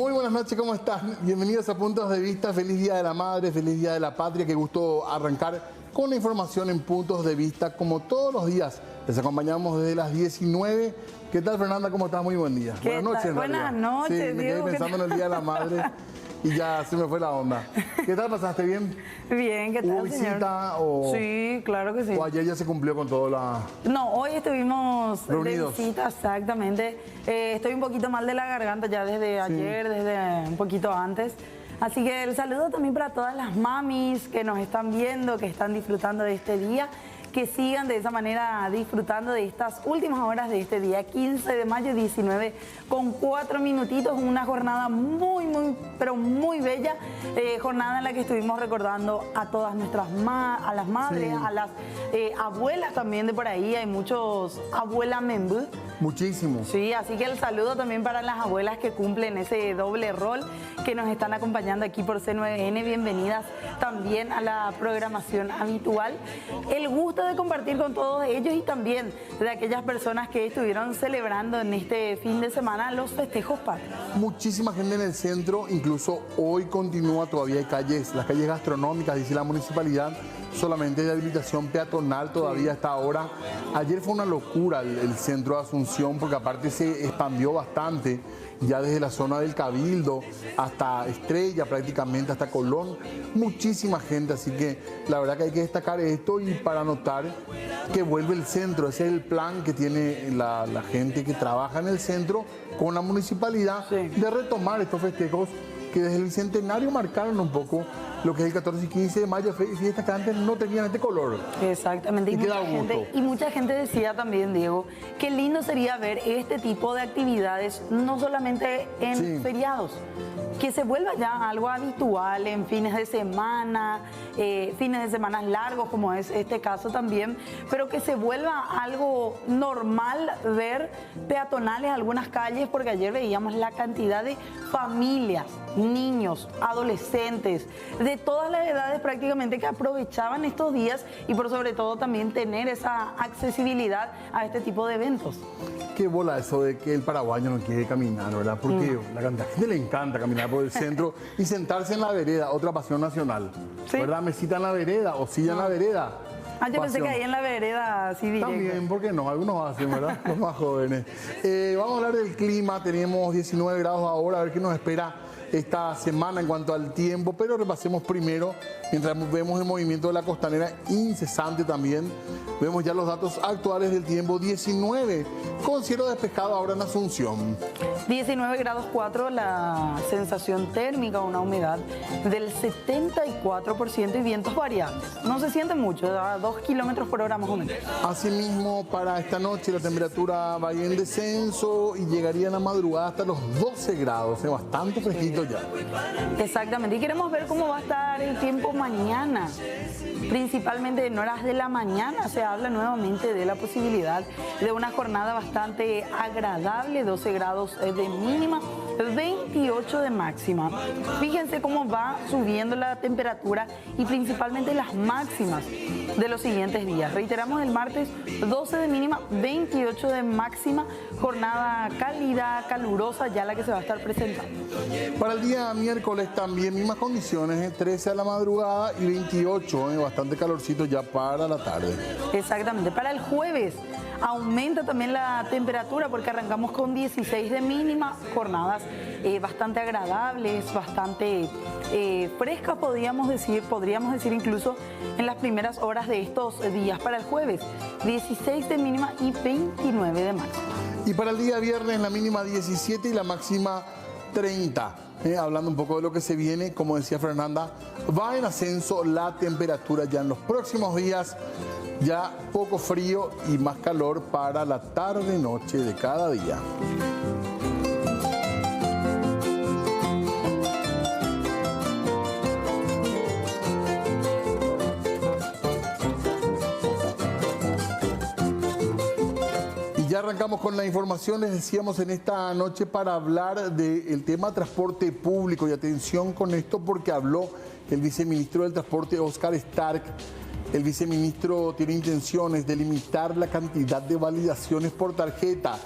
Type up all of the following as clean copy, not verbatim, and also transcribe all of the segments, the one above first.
Muy buenas noches, ¿cómo están? Bienvenidos a Puntos de Vista. Feliz Día de la Madre, feliz Día de la Patria. Qué gusto arrancar con la información en Puntos de Vista. Como todos los días, les acompañamos desde las 19. ¿Qué tal, Fernanda? ¿Cómo estás? Muy buen día. Buenas noches. Buenas noches, sí, me quedé pensando en el Día de la Madre y ya se me fue la onda. ¿Qué tal? ¿Pasaste bien? Bien, ¿qué tal, ¿Hubo visita o...? Sí, claro que sí. ¿O ayer ya se cumplió con todo la...? No, hoy estuvimos reunidos. De visita, exactamente. Estoy un poquito mal de la garganta ya desde ayer, desde un poquito antes. Así que el saludo también para todas las mamis que nos están viendo, que están disfrutando de este día. Que sigan de esa manera disfrutando de estas últimas horas de este día, 15 de mayo, 19 con 4 minutitos, una jornada muy, pero muy bella, jornada en la que estuvimos recordando a todas nuestras a las madres, sí, a las abuelas también de por ahí, hay muchos abuela membú. Muchísimo. Sí, así que el saludo también para las abuelas que cumplen ese doble rol, que nos están acompañando aquí por C9N, bienvenidas también a la programación habitual. El gusto de compartir con todos ellos y también de aquellas personas que estuvieron celebrando en este fin de semana los festejos patrios. Muchísima gente en el centro, incluso hoy continúa, todavía hay calles, las calles gastronómicas, dice la municipalidad, solamente de habilitación peatonal todavía hasta ahora. Ayer fue una locura el centro de Asunción porque aparte se expandió bastante, ya desde la zona del Cabildo hasta Estrella, prácticamente hasta Colón, muchísima gente, así que la verdad que hay que destacar esto y para notar que vuelve el centro, ese es el plan que tiene la gente que trabaja en el centro con la municipalidad, sí, de retomar estos festejos que desde el Bicentenario marcaron un poco lo que es el 14 y 15 de mayo, fiestas que antes no tenían este color. Exactamente, y mucha gente decía también, Diego, qué lindo sería ver este tipo de actividades, no solamente en sí, feriados, que se vuelva ya algo habitual en fines de semana largos, como es este caso también, pero que se vuelva algo normal ver peatonales algunas calles, porque ayer veíamos la cantidad de familias, niños, adolescentes, de todas las edades prácticamente que aprovechaban estos días y por sobre todo también tener esa accesibilidad a este tipo de eventos. Qué bola eso de que el paraguayo no quiere caminar, ¿verdad? Porque la gente le encanta caminar por el centro y sentarse en la vereda, otra pasión nacional, ¿sí? ¿Verdad? Mesita en la vereda o silla en la vereda. Ah, yo pensé que ahí en la vereda así directo. También, ¿por qué no? Algunos hacen, ¿verdad? Los más jóvenes. Vamos a hablar del clima, tenemos 19 grados ahora, a ver qué nos espera esta semana en cuanto al tiempo, pero repasemos primero, mientras vemos el movimiento de la costanera incesante también, vemos ya los datos actuales del tiempo, 19 con cielo despejado ahora en Asunción. 19 grados 4, la sensación térmica, una humedad del 74% y vientos variables. No se siente mucho, a 2 kilómetros por hora más o menos. Asimismo, para esta noche la temperatura va a ir en descenso y llegaría en la madrugada hasta los 12 grados, es bastante fresquito ya. Exactamente, y queremos ver cómo va a estar el tiempo mañana, principalmente en horas de la mañana. Se habla nuevamente de la posibilidad de una jornada bastante agradable, 12 grados de mínima, 28 de máxima. Fíjense cómo va subiendo la temperatura y principalmente las máximas de los siguientes días. Reiteramos, el martes 12 de mínima, 28 de máxima, jornada cálida, calurosa, ya la que se va a estar presentando. Para el día miércoles también mismas condiciones, 13 a la madrugada y 28, bastante calorcito ya para la tarde. Exactamente. Para el jueves aumenta también la temperatura porque arrancamos con 16 de mínima, jornadas bastante agradables, bastante frescas, podríamos decir incluso en las primeras horas de estos días. Para el jueves, 16 de mínima y 29 de máxima. Y para el día viernes la mínima 17 y la máxima 30. Hablando un poco de lo que se viene, como decía Fernanda, va en ascenso la temperatura ya en los próximos días, ya poco frío y más calor para la tarde-noche de cada día. Ya arrancamos con la información, les decíamos en esta noche para hablar del tema transporte público y atención con esto porque habló el viceministro del Transporte, Oscar Stark. El viceministro tiene intenciones de limitar la cantidad de validaciones por tarjeta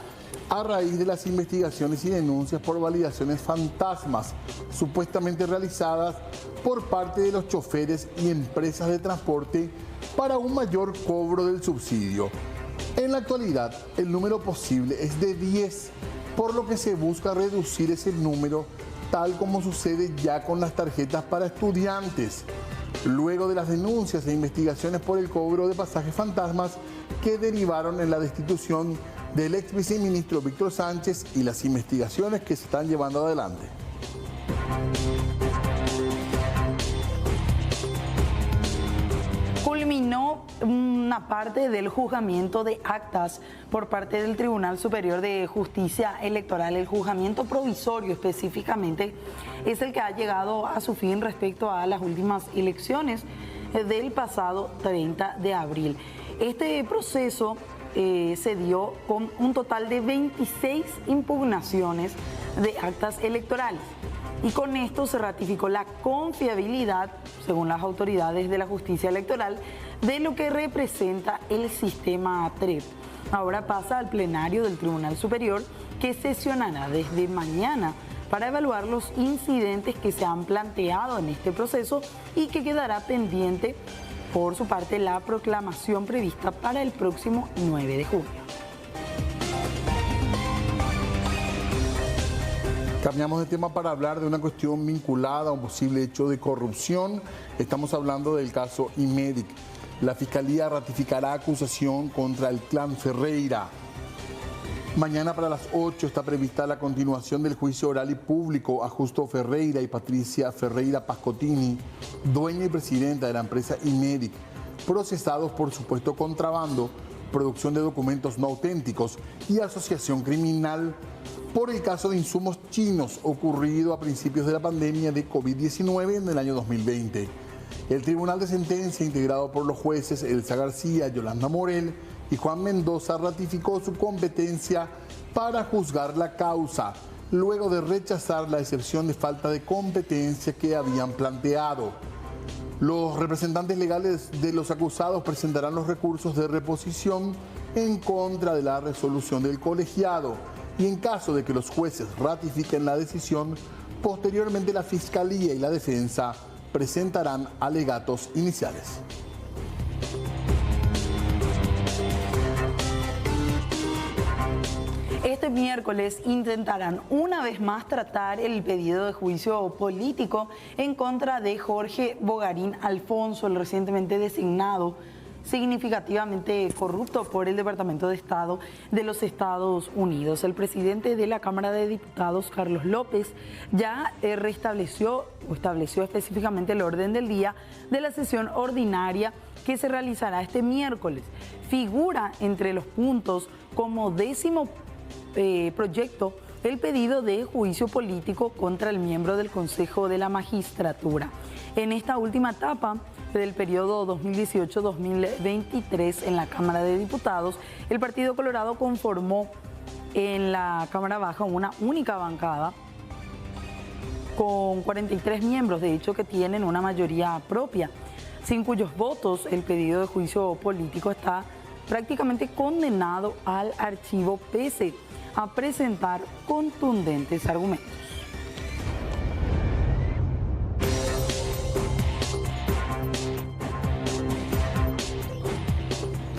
a raíz de las investigaciones y denuncias por validaciones fantasmas supuestamente realizadas por parte de los choferes y empresas de transporte para un mayor cobro del subsidio. En la actualidad, el número posible es de 10, por lo que se busca reducir ese número, tal como sucede ya con las tarjetas para estudiantes, luego de las denuncias e investigaciones por el cobro de pasajes fantasmas que derivaron en la destitución del ex viceministro Víctor Sánchez y las investigaciones que se están llevando adelante. Culminó una parte del juzgamiento de actas por parte del Tribunal Superior de Justicia Electoral. El juzgamiento provisorio específicamente es el que ha llegado a su fin respecto a las últimas elecciones del pasado 30 de abril. Este proceso se dio con un total de 26 impugnaciones de actas electorales. Y con esto se ratificó la confiabilidad, según las autoridades de la justicia electoral, de lo que representa el sistema TREP. Ahora pasa al plenario del Tribunal Superior, que sesionará desde mañana para evaluar los incidentes que se han planteado en este proceso y que quedará pendiente, por su parte, la proclamación prevista para el próximo 9 de junio. Cambiamos de tema para hablar de una cuestión vinculada a un posible hecho de corrupción. Estamos hablando del caso Imedic. La Fiscalía ratificará acusación contra el clan Ferreira. Mañana para las 8 está prevista la continuación del juicio oral y público a Justo Ferreira y Patricia Ferreira Pascotini, dueña y presidenta de la empresa Imedic, procesados por supuesto contrabando, producción de documentos no auténticos y asociación criminal por el caso de insumos chinos ocurrido a principios de la pandemia de COVID-19 en el año 2020. El Tribunal de Sentencia, integrado por los jueces Elsa García, Yolanda Morel y Juan Mendoza, ratificó su competencia para juzgar la causa, luego de rechazar la excepción de falta de competencia que habían planteado. Los representantes legales de los acusados presentarán los recursos de reposición en contra de la resolución del colegiado y en caso de que los jueces ratifiquen la decisión, posteriormente la Fiscalía y la Defensa presentarán alegatos iniciales. Este miércoles intentarán una vez más tratar el pedido de juicio político en contra de Jorge Bogarín Alfonso, el recientemente designado significativamente corrupto por el Departamento de Estado de los Estados Unidos. El presidente de la Cámara de Diputados, Carlos López, ya estableció específicamente el orden del día de la sesión ordinaria que se realizará este miércoles. Figura entre los puntos como 10º proyecto el pedido de juicio político contra el miembro del Consejo de la Magistratura. En esta última etapa del periodo 2018-2023 en la Cámara de Diputados, el Partido Colorado conformó en la Cámara Baja una única bancada con 43 miembros, de hecho que tienen una mayoría propia, sin cuyos votos el pedido de juicio político está prácticamente condenado al archivo pese a presentar contundentes argumentos.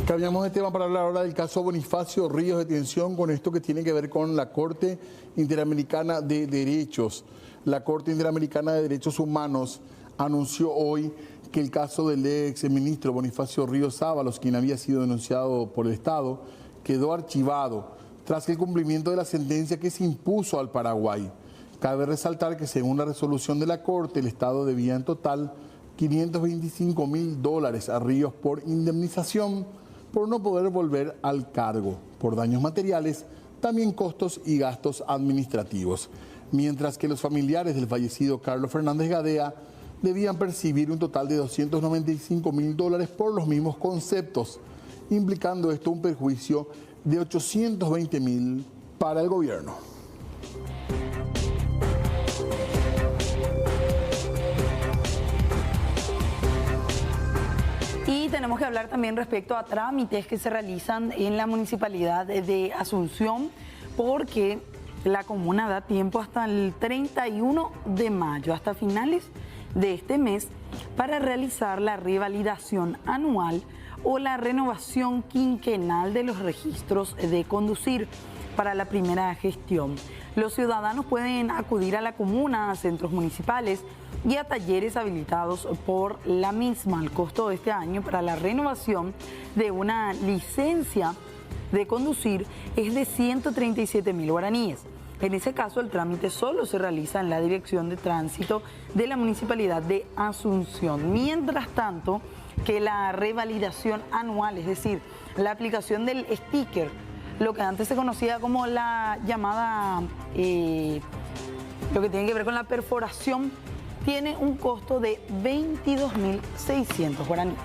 Cambiamos de tema para hablar ahora del caso Bonifacio Ríos, detención con esto que tiene que ver con la Corte Interamericana de Derechos. La Corte Interamericana de Derechos Humanos anunció hoy que el caso del ex ministro Bonifacio Ríos Ábalos, quien había sido denunciado por el Estado, quedó archivado tras el cumplimiento de la sentencia que se impuso al Paraguay. Cabe resaltar que según la resolución de la Corte, el Estado debía en total $525.000 a Ríos por indemnización por no poder volver al cargo, por daños materiales, también costos y gastos administrativos, mientras que los familiares del fallecido Carlos Fernández Gadea debían percibir un total de $295.000 por los mismos conceptos, implicando esto un perjuicio de $820.000 para el gobierno. Y tenemos que hablar también respecto a trámites que se realizan en la Municipalidad de Asunción porque la comuna da tiempo hasta el 31 de mayo, hasta finales de este mes, para realizar la revalidación anual o la renovación quinquenal de los registros de conducir para la primera gestión. Los ciudadanos pueden acudir a la comuna, a centros municipales y a talleres habilitados por la misma. El costo de este año para la renovación de una licencia de conducir es de 137.000 guaraníes. En ese caso, el trámite solo se realiza en la Dirección de Tránsito de la Municipalidad de Asunción. Mientras tanto, que la revalidación anual, es decir, la aplicación del sticker, lo que antes se conocía como la llamada, lo que tiene que ver con la perforación, tiene un costo de 22.600 guaraníes.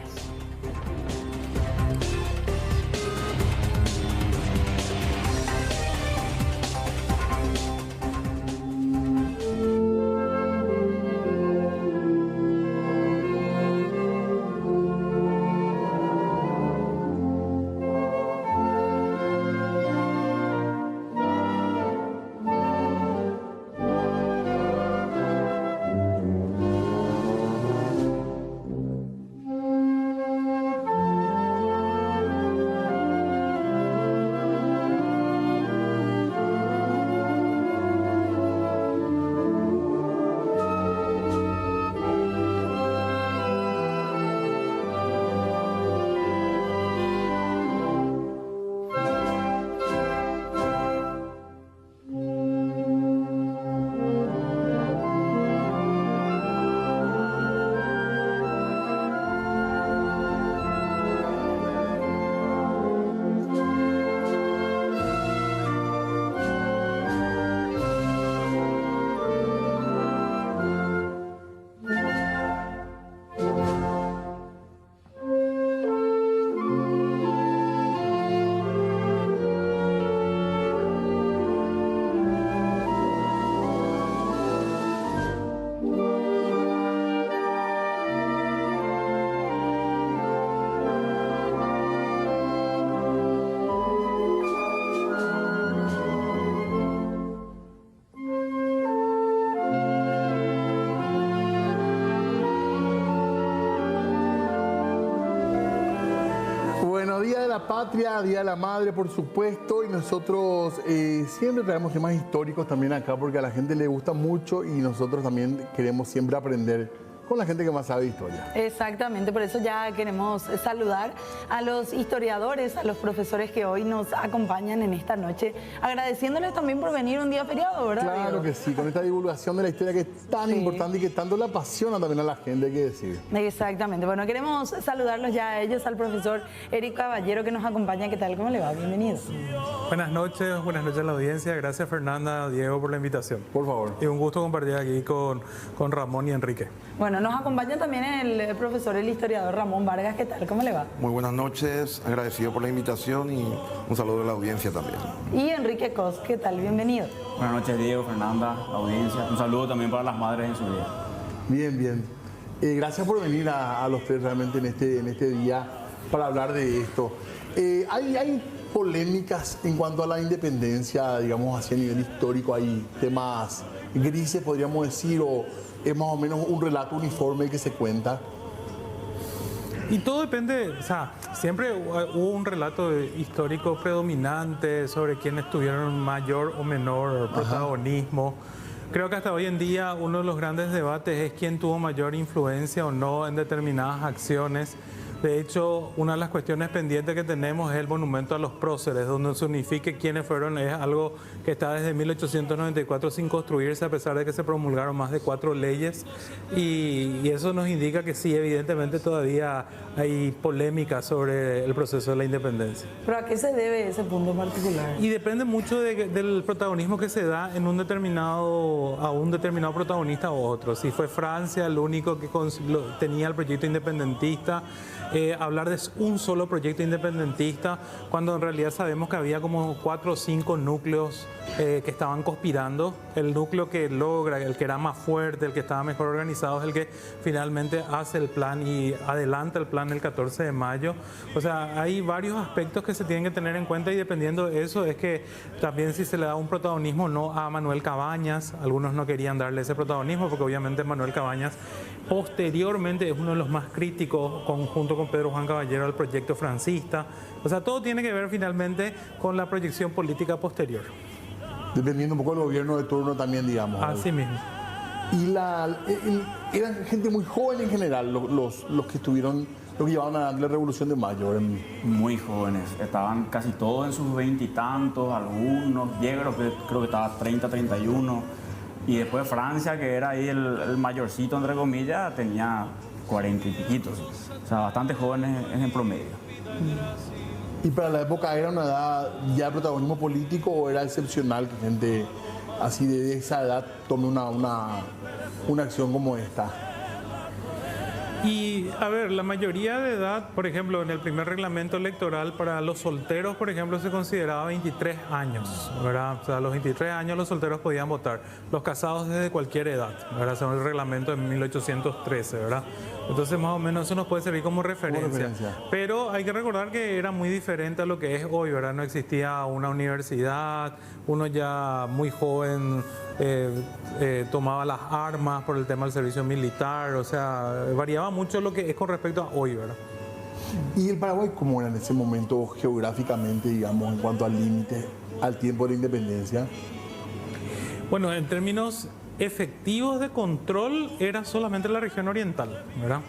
Día de la Patria, Día de la Madre, por supuesto, y nosotros siempre traemos temas históricos también acá porque a la gente le gusta mucho y nosotros también queremos siempre aprender con la gente que más sabe de historia. Exactamente, por eso ya queremos saludar a los historiadores, a los profesores que hoy nos acompañan en esta noche, agradeciéndoles también por venir un día feriado, ¿verdad? Claro que sí, con esta divulgación de la historia que es tan importante y que tanto le apasiona también a la gente, hay que decir. Exactamente, bueno, queremos saludarlos ya a ellos, al profesor Eric Caballero que nos acompaña. ¿Qué tal? ¿Cómo le va? Bienvenido. Buenas noches a la audiencia. Gracias Fernanda, Diego por la invitación. Por favor. Y un gusto compartir aquí con Ramón y Enrique. Bueno, nos acompaña también el profesor, el historiador Ramón Vargas. ¿Qué tal? ¿Cómo le va? Muy buenas noches, agradecido por la invitación y un saludo a la audiencia también. Y Enrique Cos, ¿qué tal? Bienvenido. Buenas noches, Diego, Fernanda, la audiencia. Un saludo también para las madres en su día. Bien, bien. Gracias por venir a los tres realmente en este día para hablar de esto. Hay polémicas en cuanto a la independencia, digamos así a nivel histórico, hay temas grises, podríamos decir, o es más o menos un relato uniforme que se cuenta. Y todo depende, o sea, siempre hubo un relato histórico predominante sobre quienes tuvieron mayor o menor protagonismo. Creo que hasta hoy en día uno de los grandes debates es quién tuvo mayor influencia o no en determinadas acciones. De hecho, una de las cuestiones pendientes que tenemos es el monumento a los próceres, donde se unifique quiénes fueron. Es algo que está desde 1894 sin construirse, a pesar de que se promulgaron más de 4 leyes. Y eso nos indica que sí, evidentemente todavía hay polémica sobre el proceso de la independencia. ¿Pero a qué se debe ese punto particular? Y depende mucho del protagonismo que se da en a un determinado protagonista o otro. Si fue Francia el único que tenía el proyecto independentista, hablar de un solo proyecto independentista, cuando en realidad sabemos que había como 4 o 5 núcleos que estaban conspirando. El núcleo que logra, el que era más fuerte, el que estaba mejor organizado, es el que finalmente hace el plan y adelanta el plan el 14 de mayo. O sea, hay varios aspectos que se tienen que tener en cuenta, y dependiendo de eso es que también si se le da un protagonismo no a Manuel Cabañas. Algunos no querían darle ese protagonismo porque obviamente Manuel Cabañas posteriormente es uno de los más críticos, junto con Pedro Juan Caballero, al proyecto francista. O sea, todo tiene que ver finalmente con la proyección política posterior. Dependiendo un poco del gobierno de turno también, digamos. Así mismo. Y eran gente muy joven en general, los que estuvieron, los que llevaban a la Revolución de Mayo. Muy jóvenes, estaban casi todos en sus 20 y tantos, algunos, Yegros creo que estaba 30, 31, y después Francia, que era ahí el mayorcito, entre comillas, tenía 40 y piquitos, o sea, bastante jóvenes en promedio. ¿Y para la época era una edad ya de protagonismo político o era excepcional que gente así de esa edad tome una acción como esta? Y a ver, la mayoría de edad, por ejemplo, en el primer reglamento electoral para los solteros, por ejemplo, se consideraba 23 años, ¿verdad? O sea, a los 23 años los solteros podían votar, los casados desde cualquier edad, ¿verdad? Según el reglamento de 1813, ¿verdad? Entonces, más o menos eso nos puede servir como referencia. Pero hay que recordar que era muy diferente a lo que es hoy, ¿verdad? No existía una universidad, uno ya muy joven tomaba las armas por el tema del servicio militar, o sea, variaba mucho lo que es con respecto a hoy, ¿verdad? ¿Y el Paraguay cómo era en ese momento geográficamente, digamos, en cuanto al límite, al tiempo de la independencia? Bueno, en términos efectivos de control era solamente la región oriental, ¿verdad?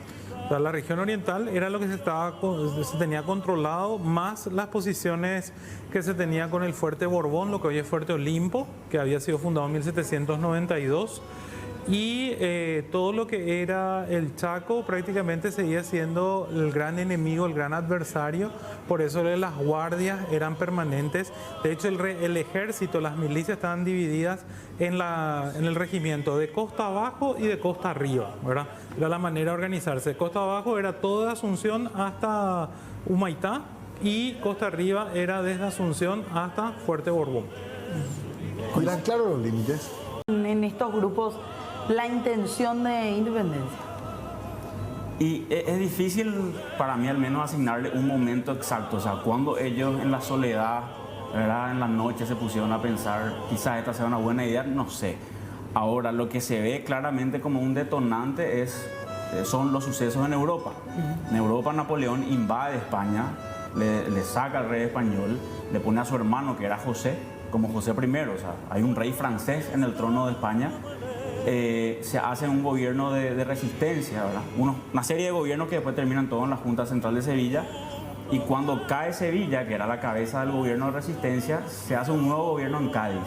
O sea, la región oriental era lo que se tenía controlado, más las posiciones que se tenía con el Fuerte Borbón, lo que hoy es Fuerte Olimpo, que había sido fundado en 1792. Y todo lo que era el Chaco prácticamente seguía siendo el gran enemigo, el gran adversario. Por eso las guardias eran permanentes. De hecho, el ejército, las milicias estaban divididas en el regimiento de costa abajo y de costa arriba, ¿verdad? Era la manera de organizarse. Costa abajo era toda Asunción hasta Humaitá, y costa arriba era desde Asunción hasta Fuerte Borbón. ¿Eran claros los límites? En estos grupos, la intención de independencia. Y es difícil para mí al menos asignarle un momento exacto, o sea, cuando ellos en la soledad, ¿verdad?, en la noche se pusieron a pensar, quizás esta sea una buena idea, no sé. Ahora, lo que se ve claramente como un detonante son los sucesos en Europa. En Europa, Napoleón invade España, le saca al rey español, le pone a su hermano, que era José, como José I, o sea, hay un rey francés en el trono de España. Se hace un gobierno de resistencia, ¿verdad? Una serie de gobiernos que después terminan todos en la Junta Central de Sevilla, y cuando cae Sevilla, que era la cabeza del gobierno de resistencia, se hace un nuevo gobierno en Cádiz.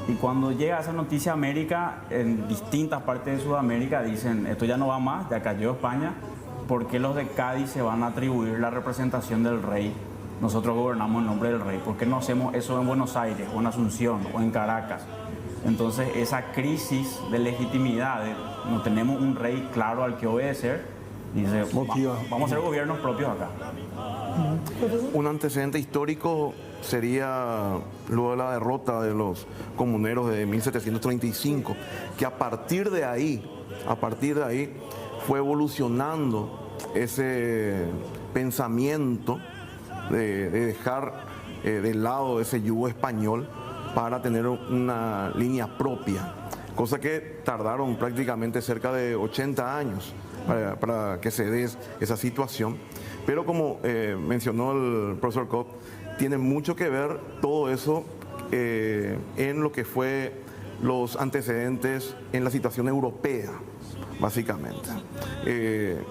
Y cuando llega esa noticia a América, en distintas partes de Sudamérica dicen, esto ya no va más, ya cayó España, ¿por qué los de Cádiz se van a atribuir la representación del rey? Nosotros gobernamos en nombre del rey, ¿por qué no hacemos eso en Buenos Aires, o en Asunción, o en Caracas? Entonces, esa crisis de legitimidad, no tenemos un rey claro al que obedecer, dice, vamos a hacer gobiernos propios acá. Un antecedente histórico sería luego de la derrota de los comuneros de 1735, que a partir de ahí fue evolucionando ese pensamiento de dejar de lado ese yugo español para tener una línea propia, cosa que tardaron prácticamente cerca de 80 años para que se dé esa situación. Pero como mencionó el profesor Koch, tiene mucho que ver todo eso en lo que fue los antecedentes en la situación europea, básicamente.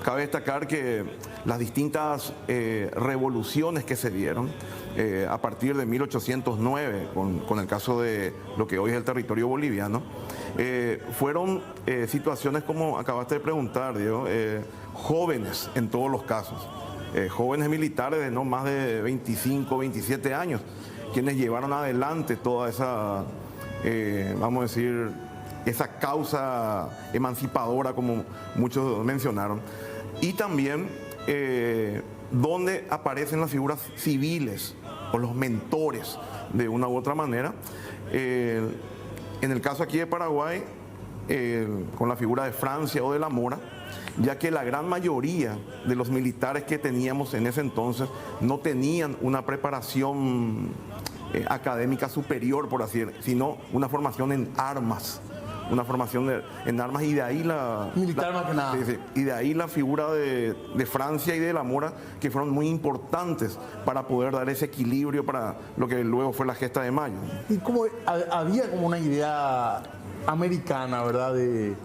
Cabe destacar que las distintas revoluciones que se dieron a partir de 1809, con el caso de lo que hoy es el territorio boliviano, fueron situaciones como acabaste de preguntar, Diego, jóvenes en todos los casos, jóvenes militares de no más de 25, 27 años, quienes llevaron adelante toda esa, vamos a decir, esa causa emancipadora, como muchos mencionaron. Y también donde aparecen las figuras civiles o los mentores de una u otra manera. En el caso aquí de Paraguay, con la figura de Francia o de la Mora, ya que la gran mayoría de los militares que teníamos en ese entonces no tenían una preparación académica superior, por así decirlo, sino una formación en armas. Una formación en armas, y de ahí militar más que nada. Sí, sí, y de ahí la figura de Francia y de la Mora, que fueron muy importantes para poder dar ese equilibrio para lo que luego fue la gesta de Mayo. Y como había como una idea americana, ¿verdad? De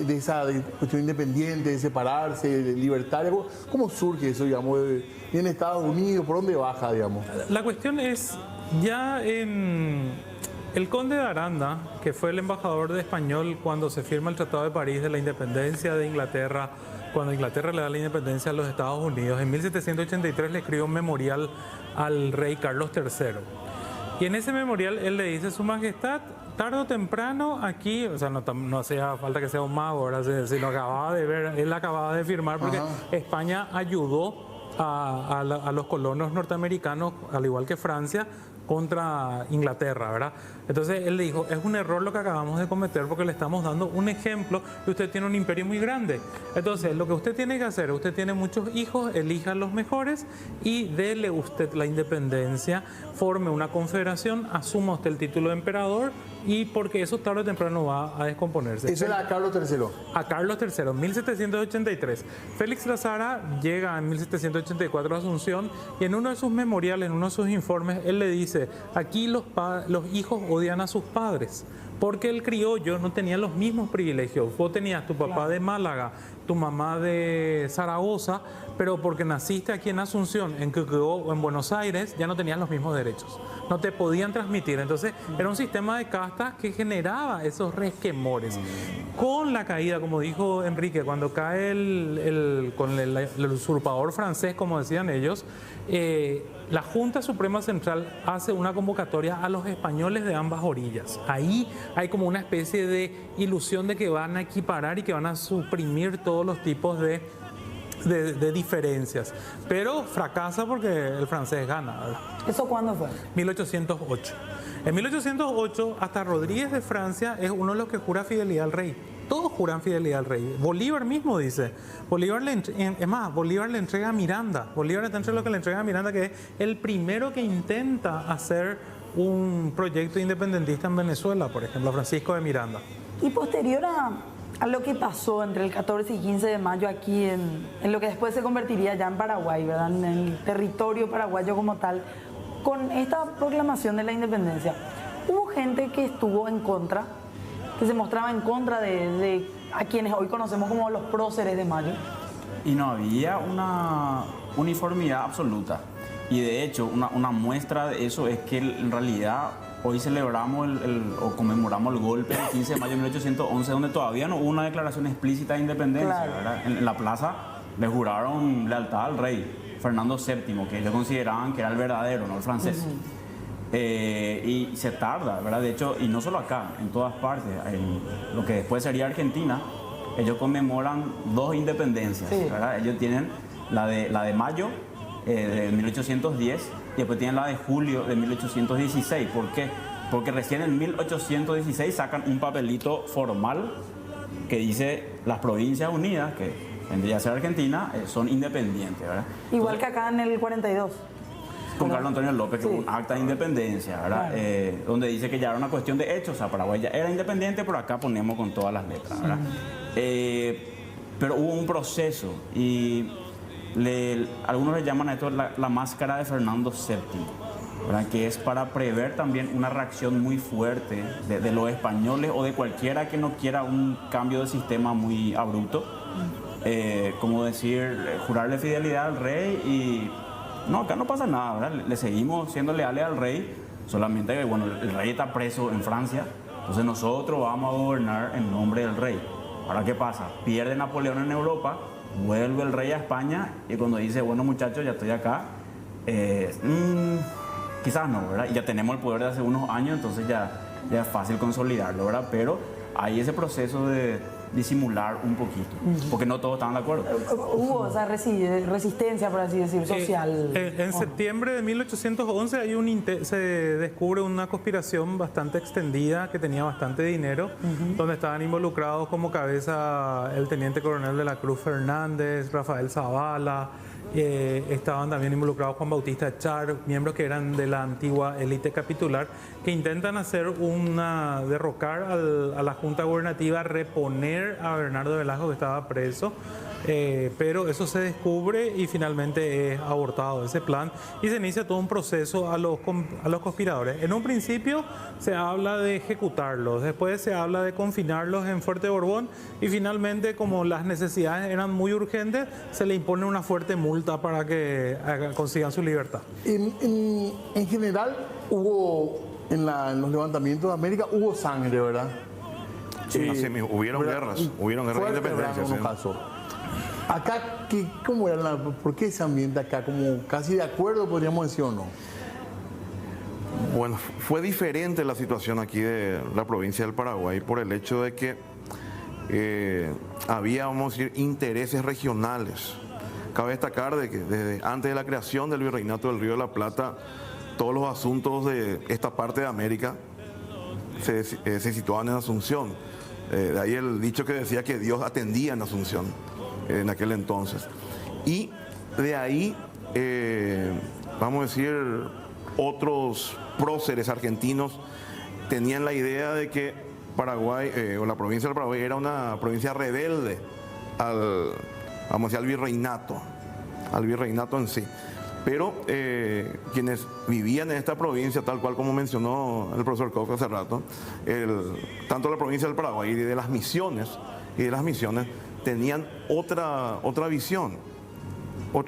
esa cuestión independiente, de separarse, de libertaria. ¿Cómo surge eso, digamos? En Estados Unidos, ¿por dónde baja, digamos? La cuestión es, ya en el conde de Aranda, que fue el embajador de español cuando se firma el Tratado de París de la independencia de Inglaterra, cuando Inglaterra le da la independencia a los Estados Unidos, en 1783 le escribió un memorial al rey Carlos III. Y en ese memorial él le dice: Su Majestad, tarde o temprano aquí, o sea, no hacía falta que sea un mago, ahora si lo acababa de ver, él acababa de firmar, porque España ayudó a los colonos norteamericanos, al igual que Francia, contra Inglaterra, ¿verdad? Entonces él le dijo: es un error lo que acabamos de cometer, porque le estamos dando un ejemplo y usted tiene un imperio muy grande. Entonces lo que usted tiene que hacer, usted tiene muchos hijos, elija los mejores y dele usted la independencia, forme una confederación, asuma usted el título de emperador, y porque eso tarde o temprano va a descomponerse. Eso era a Carlos III. A Carlos III, 1783. Félix Lazara llega en 1784 a Asunción, y en uno de sus memoriales, en uno de sus informes, él le dice: aquí los hijos odian a sus padres, porque el criollo no tenía los mismos privilegios. Vos tenías tu papá de Málaga, tu mamá de Zaragoza, pero porque naciste aquí en Asunción, en Quequegó o en Buenos Aires, ya no tenías los mismos derechos. No te podían transmitir. Entonces era un sistema de castas que generaba esos resquemores. Con la caída, como dijo Enrique, cuando cae el usurpador francés, como decían ellos, la Junta Suprema Central hace una convocatoria a los españoles de ambas orillas. Ahí hay como una especie de ilusión de que van a equiparar y que van a suprimir todos los tipos de diferencias, pero fracasa porque el francés gana, ¿verdad? ¿Eso cuándo fue? 1808. En 1808 hasta Rodríguez de Francia es uno de los que jura fidelidad al rey. Todos juran fidelidad al rey. Bolívar mismo dice. Bolívar le entrega a Miranda. Bolívar está entre los que le entrega a Miranda, que es el primero que intenta hacer un proyecto independentista en Venezuela, por ejemplo, Francisco de Miranda. Y posterior a lo que pasó entre el 14 y 15 de mayo aquí en lo que después se convertiría ya en Paraguay, ¿verdad? En el territorio paraguayo como tal, con esta proclamación de la independencia, hubo gente que estuvo en contra, que se mostraba en contra de a quienes hoy conocemos como los próceres de mayo. Y no había una uniformidad absoluta. Y de hecho, una muestra de eso es que en realidad hoy celebramos o conmemoramos el golpe del 15 de mayo de 1811, donde todavía no hubo una declaración explícita de independencia. Claro. ¿Verdad? En la plaza le juraron lealtad al rey Fernando VII, que ellos consideraban que era el verdadero, no el francés. Y se tarda, ¿verdad? De hecho, y no solo acá, en todas partes, en lo que después sería Argentina, ellos conmemoran dos independencias, sí, ¿verdad? Ellos tienen la de mayo de 1810 y después tienen la de julio de 1816. ¿Por qué? Porque recién en 1816 sacan un papelito formal que dice: las Provincias Unidas, que vendría a ser Argentina, son independientes, ¿verdad? Igual que acá en el 42. Con Carlos Antonio López, que sí, hubo un acta de independencia, ¿verdad? Claro. Donde dice que ya era una cuestión de hechos, o sea, Paraguay ya era independiente, pero acá ponemos con todas las letras, ¿verdad? Pero hubo un proceso y algunos le llaman a esto la máscara de Fernando VII, ¿verdad? Que es para prever también una reacción muy fuerte de los españoles o de cualquiera que no quiera un cambio de sistema muy abrupto, como decir, jurarle fidelidad al rey y no, acá no pasa nada, ¿verdad? Le seguimos siendo leales al rey, solamente que, bueno, el rey está preso en Francia, entonces nosotros vamos a gobernar en nombre del rey. Ahora, ¿qué pasa? Pierde Napoleón en Europa, vuelve el rey a España y cuando dice: bueno, muchachos, ya estoy acá, quizás no, ¿verdad? Y ya tenemos el poder de hace unos años, entonces ya es fácil consolidarlo, ¿verdad? Pero hay ese proceso de disimular un poquito, porque no todos estaban de acuerdo. Hubo esa resistencia, por así decir, social. En septiembre de 1811 se descubre una conspiración bastante extendida que tenía bastante dinero, donde estaban involucrados como cabeza el teniente coronel de la Cruz Fernández, Rafael Zavala. Estaban también involucrados Juan Bautista Char, miembros que eran de la antigua élite capitular, que intentan derrocar a la Junta Gubernativa, reponer a Bernardo Velasco, que estaba preso, pero eso se descubre y finalmente es abortado ese plan y se inicia todo un proceso a los conspiradores. En un principio se habla de ejecutarlos, después se habla de confinarlos en Fuerte Borbón y finalmente, como las necesidades eran muy urgentes, se le impone una fuerte multa para que consigan su libertad. En general hubo, en los levantamientos de América, hubo sangre, ¿verdad? Sí, hubieron guerras de independencia. En un caso. Acá, ¿cómo era ¿por qué ese ambiente acá? ¿Como casi de acuerdo, podríamos decir, o no? Bueno, fue diferente la situación aquí de la provincia del Paraguay por el hecho de que había, vamos a decir, intereses regionales. Cabe destacar de que desde antes de la creación del Virreinato del Río de la Plata, todos los asuntos de esta parte de América se situaban en Asunción. De ahí el dicho que decía que Dios atendía en Asunción en aquel entonces. Y de ahí, vamos a decir, otros próceres argentinos tenían la idea de que Paraguay, o la provincia del Paraguay, era una provincia rebelde al virreinato en sí. Pero quienes vivían en esta provincia, tal cual como mencionó el profesor Coco hace rato, tanto la provincia del Paraguay y de las misiones, tenían otra visión,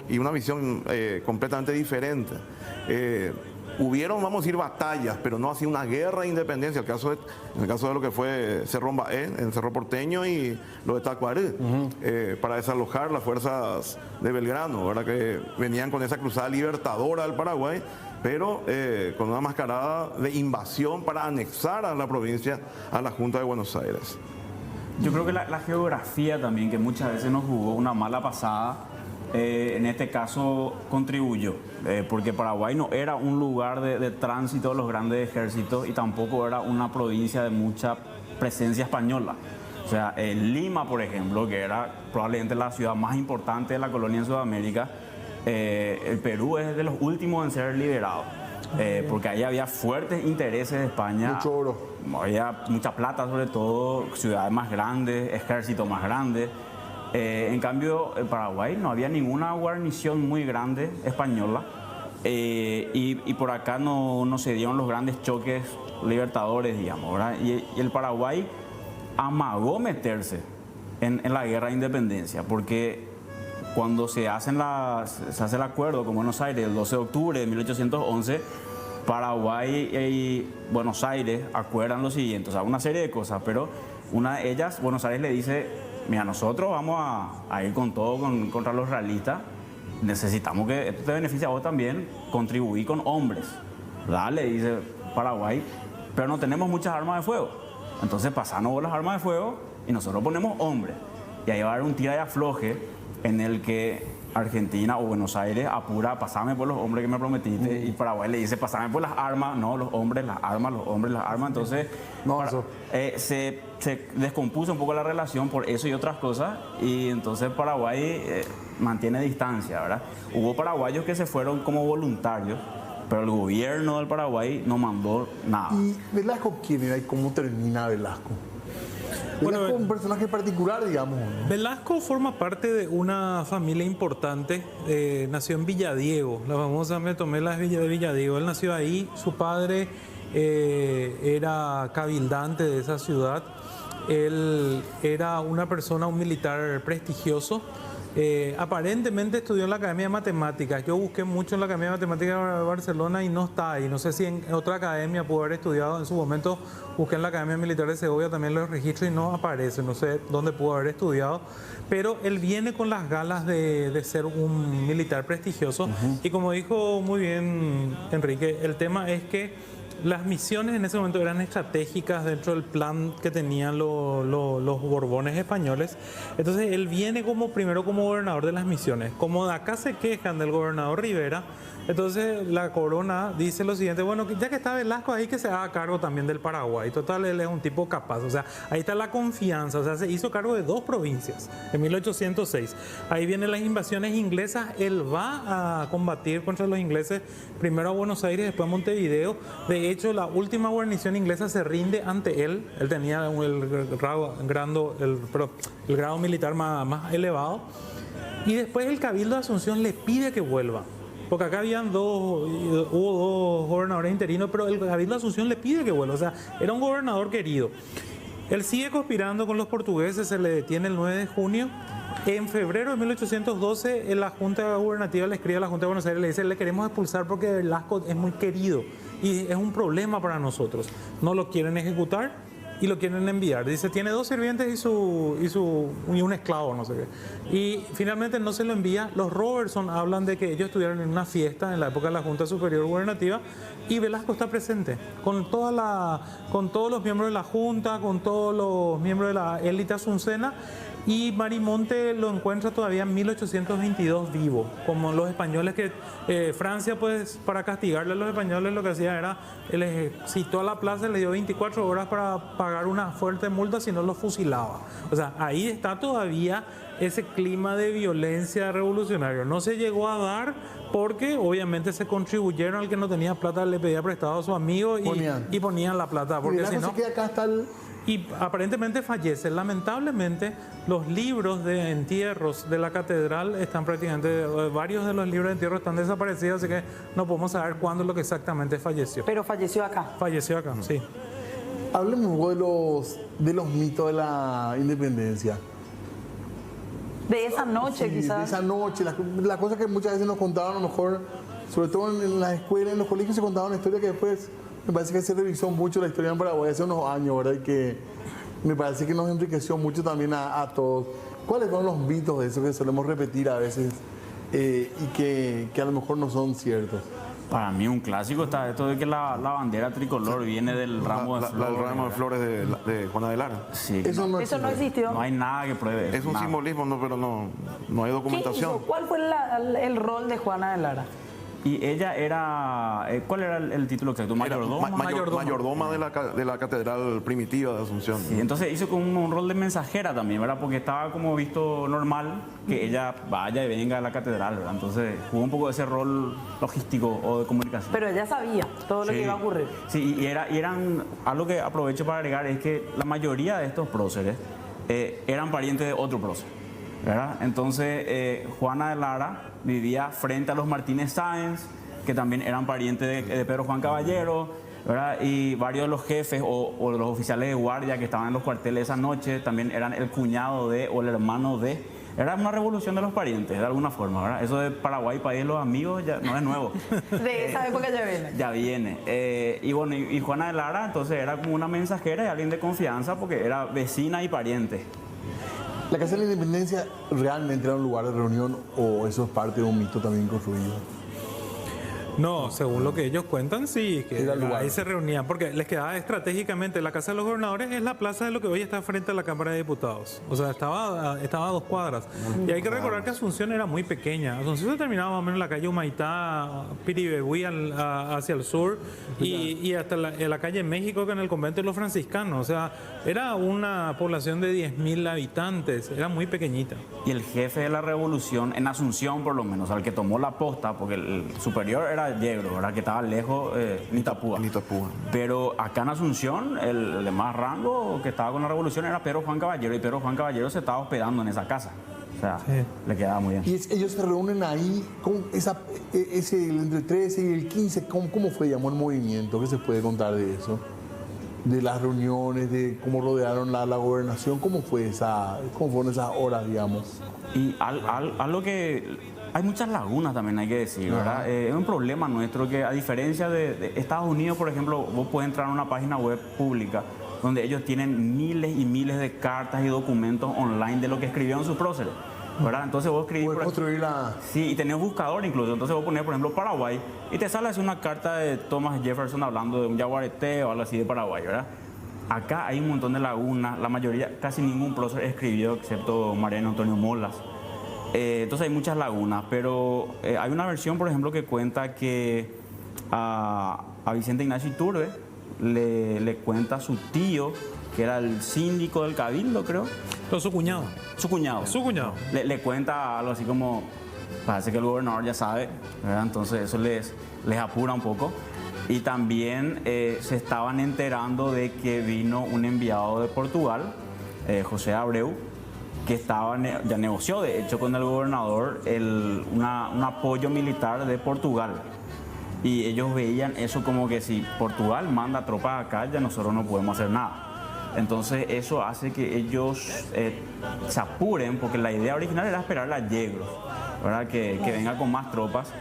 y una visión completamente diferente. Hubieron, vamos a decir, batallas, pero no así una guerra de independencia. En el caso de lo que fue Cerro Mbaé, el Cerro Porteño, y lo de Tacuarí, para desalojar las fuerzas de Belgrano, ¿verdad? Que venían con esa cruzada libertadora del Paraguay, pero con una mascarada de invasión para anexar a la provincia a la Junta de Buenos Aires. Yo creo que la geografía también, que muchas veces nos jugó una mala pasada, en este caso contribuyó, porque Paraguay no era un lugar de tránsito de los grandes ejércitos y tampoco era una provincia de mucha presencia española. O sea, en Lima, por ejemplo, que era probablemente la ciudad más importante de la colonia en Sudamérica, el Perú es de los últimos en ser liberado, porque ahí había fuertes intereses de España. Mucho oro. Había mucha plata, sobre todo, ciudades más grandes, ejércitos más grandes. En cambio, en Paraguay no había ninguna guarnición muy grande española, y por acá no se dieron los grandes choques libertadores, digamos, ¿verdad? Y el Paraguay amagó meterse en la guerra de independencia, porque cuando se hace el acuerdo con Buenos Aires el 12 de octubre de 1811, Paraguay y Buenos Aires acuerdan lo siguiente, o sea, una serie de cosas, pero una de ellas, Buenos Aires le dice: mira, nosotros vamos a ir con todo contra los realistas, necesitamos que esto te beneficie a vos también, contribuir con hombres. Dale, dice Paraguay, pero no tenemos muchas armas de fuego, entonces pasanos vos las armas de fuego y nosotros ponemos hombres. Y ahí va a haber un tira y afloje en el que Argentina o Buenos Aires apura: pasame por los hombres que me prometiste, y Paraguay le dice: pasame por las armas, no, los hombres, las armas, los hombres, las armas. Entonces se descompuso un poco la relación por eso y otras cosas, y entonces Paraguay mantiene distancia, ¿verdad? Hubo paraguayos que se fueron como voluntarios, pero el gobierno del Paraguay no mandó nada. ¿Y Velasco quién era y cómo termina Velasco? Velasco es un personaje particular, digamos, ¿no? Velasco forma parte de una familia importante. Nació en Villadiego, la famosa Metomela de Villadiego. Él nació ahí, su padre era cabildante de esa ciudad. Él era un militar prestigioso. Aparentemente estudió en la Academia de Matemáticas. Yo busqué mucho en la Academia de Matemáticas de Barcelona y no está ahí. No sé si en otra academia pudo haber estudiado. En su momento busqué en la Academia Militar de Segovia también los registros y no aparece. No sé dónde pudo haber estudiado. Pero él viene con las galas de ser un militar prestigioso. Y como dijo muy bien Enrique, el tema es que las misiones en ese momento eran estratégicas dentro del plan que tenían los Borbones españoles. Entonces él viene primero como gobernador de las misiones. Como de acá se quejan del gobernador Rivera, entonces la corona dice lo siguiente: bueno, ya que está Velasco ahí, que se haga cargo también del Paraguay. Total, él es un tipo capaz. O sea, ahí está la confianza. O sea, se hizo cargo de 2 provincias en 1806. Ahí vienen las invasiones inglesas. Él va a combatir contra los ingleses, primero a Buenos Aires, después a Montevideo. De hecho, la última guarnición inglesa se rinde ante él. Él tenía el grado militar más elevado. Y después el Cabildo de Asunción le pide que vuelva. Porque acá hubo 2 gobernadores interinos, pero el Cabildo de Asunción le pide que vuelva. O sea, era un gobernador querido. Él sigue conspirando con los portugueses, se le detiene el 9 de junio. En febrero de 1812, la Junta Gubernativa le escribe a la Junta de Buenos Aires y le dice: le queremos expulsar porque Velasco es muy querido y es un problema para nosotros. No lo quieren ejecutar y lo quieren enviar. Dice, tiene 2 sirvientes y un esclavo, no sé qué. Y finalmente no se lo envía. Los Robertson hablan de que ellos estuvieron en una fiesta en la época de la Junta Superior Gubernativa y Velasco está presente con todos los miembros de la Junta, con todos los miembros de la élite asuncena. Y Marimonte lo encuentra todavía en 1822 vivo, como los españoles que Francia, pues para castigarle a los españoles lo que hacía era, les citó a la plaza, les dio 24 horas para pagar una fuerte multa, si no los fusilaba. O sea, ahí está todavía ese clima de violencia revolucionaria. No se llegó a dar porque obviamente se contribuyeron, al que no tenía plata le pedía prestado a su amigo y ponían la plata, porque si no... Se queda acá hasta el... Y aparentemente fallece. Lamentablemente, los libros de entierros de la catedral están prácticamente, varios de los libros de entierro están desaparecidos, así que no podemos saber cuándo es lo que exactamente falleció. Pero falleció acá. Falleció acá, sí. Hablemos un poco de los mitos de la independencia. De esa noche, Sí, quizás. de esa noche, las cosas que muchas veces nos contaban, a lo mejor, sobre todo en las escuelas, en los colegios, se contaban una historia que después me parece que se revisó mucho la historia en Paraguay hace unos años, ¿verdad? Y que me parece que nos enriqueció mucho también a todos. ¿Cuáles son los mitos de eso que solemos repetir a veces y que a lo mejor no son ciertos? Para mí un clásico está esto de que la bandera tricolor viene del ramo de flores. El ramo de flores de Juana de Lara. Sí, Eso no existió. no hay nada que pruebe. Es un nada. simbolismo, no, pero no hay ¿Qué documentación. hizo? ¿Cuál fue el rol de Juana de Lara? Y ella era, ¿cuál era el título exacto? Era Mayordoma. mayordoma de la catedral primitiva de Asunción. Sí, entonces hizo como un rol de mensajera también, ¿verdad? Porque estaba como visto normal que ella vaya y venga a la catedral, ¿verdad? Entonces jugó un poco ese rol logístico o de comunicación. Pero ella sabía todo lo que iba a ocurrir. Sí, y eran, algo que aprovecho para agregar es que la mayoría de estos próceres eran parientes de otro prócer, ¿verdad? Entonces Juana de Lara vivía frente a los Martínez Sáenz, que también eran parientes de Pedro Juan Caballero, ¿verdad? Y varios de los jefes o los oficiales de guardia que estaban en los cuarteles esa noche también eran el cuñado de o el hermano de. Era una revolución de los parientes, de alguna forma, ¿verdad? Eso de Paraguay, país de los amigos, ya no es nuevo. De esa época ya viene. Ya viene. Y bueno, y Juana de Lara entonces era como una mensajera y alguien de confianza porque era vecina y pariente. ¿La Casa de la Independencia realmente era un lugar de reunión o eso es parte de un mito también construido? No, según lo que ellos cuentan, sí, que Era el lugar. ahí se reunían, porque les quedaba estratégicamente, la Casa de los Gobernadores es la plaza de lo que hoy está frente a la Cámara de Diputados. O sea, estaba a 2 cuadras. Y hay que recordar que Asunción era muy pequeña. Asunción se terminaba más o menos en la calle Humaitá, Piribebuy hacia el sur y hasta la calle México, que en el convento de los franciscanos. O sea, era una población de 10.000 habitantes, era muy pequeñita. Y el jefe de la revolución, en Asunción por lo menos, al que tomó la posta, porque el superior era Yegro, ¿verdad? Que estaba lejos, Nitapúa. Pero acá en Asunción, el de más rango que estaba con la revolución era Pedro Juan Caballero, y Pedro Juan Caballero se estaba hospedando en esa casa. O sea, le quedaba muy bien. Y ellos se reúnen ahí, entre el 13 y el 15, ¿cómo fue, digamos, el movimiento? ¿Qué se puede contar de eso? De las reuniones, de cómo rodearon la gobernación, ¿cómo fueron esas horas, digamos? Y algo que... Hay muchas lagunas también, hay que decir, ¿verdad? Es un problema nuestro que, a diferencia de Estados Unidos, por ejemplo, vos puedes entrar a una página web pública donde ellos tienen miles y miles de cartas y documentos online de lo que escribieron sus próceres. ¿verdad? Entonces vos escribís... Puedes construir la... Sí, y tenés buscador incluso. Entonces vos ponés, por ejemplo, Paraguay y te sale así una carta de Thomas Jefferson hablando de un yaguareté o algo así de Paraguay, ¿verdad? Acá hay un montón de lagunas, la mayoría, casi ningún prócer escribió excepto Mariano Antonio Molas. Entonces hay muchas lagunas, pero hay una versión, por ejemplo, que cuenta que a Vicente Ignacio Iturbe le cuenta a su tío, que era el síndico del Cabildo, creo. No, su cuñado. Su cuñado. Su cuñado. Le cuenta algo así como, parece que el gobernador ya sabe, ¿verdad? Entonces eso les apura un poco. Y también se estaban enterando de que vino un enviado de Portugal, José Abreu, que ya negoció de hecho con el gobernador un apoyo militar de Portugal. Y ellos veían eso como que si Portugal manda tropas acá, ya nosotros no podemos hacer nada. Entonces eso hace que ellos se apuren, porque la idea original era esperar a Yegros, ¿verdad? Que venga con más tropas.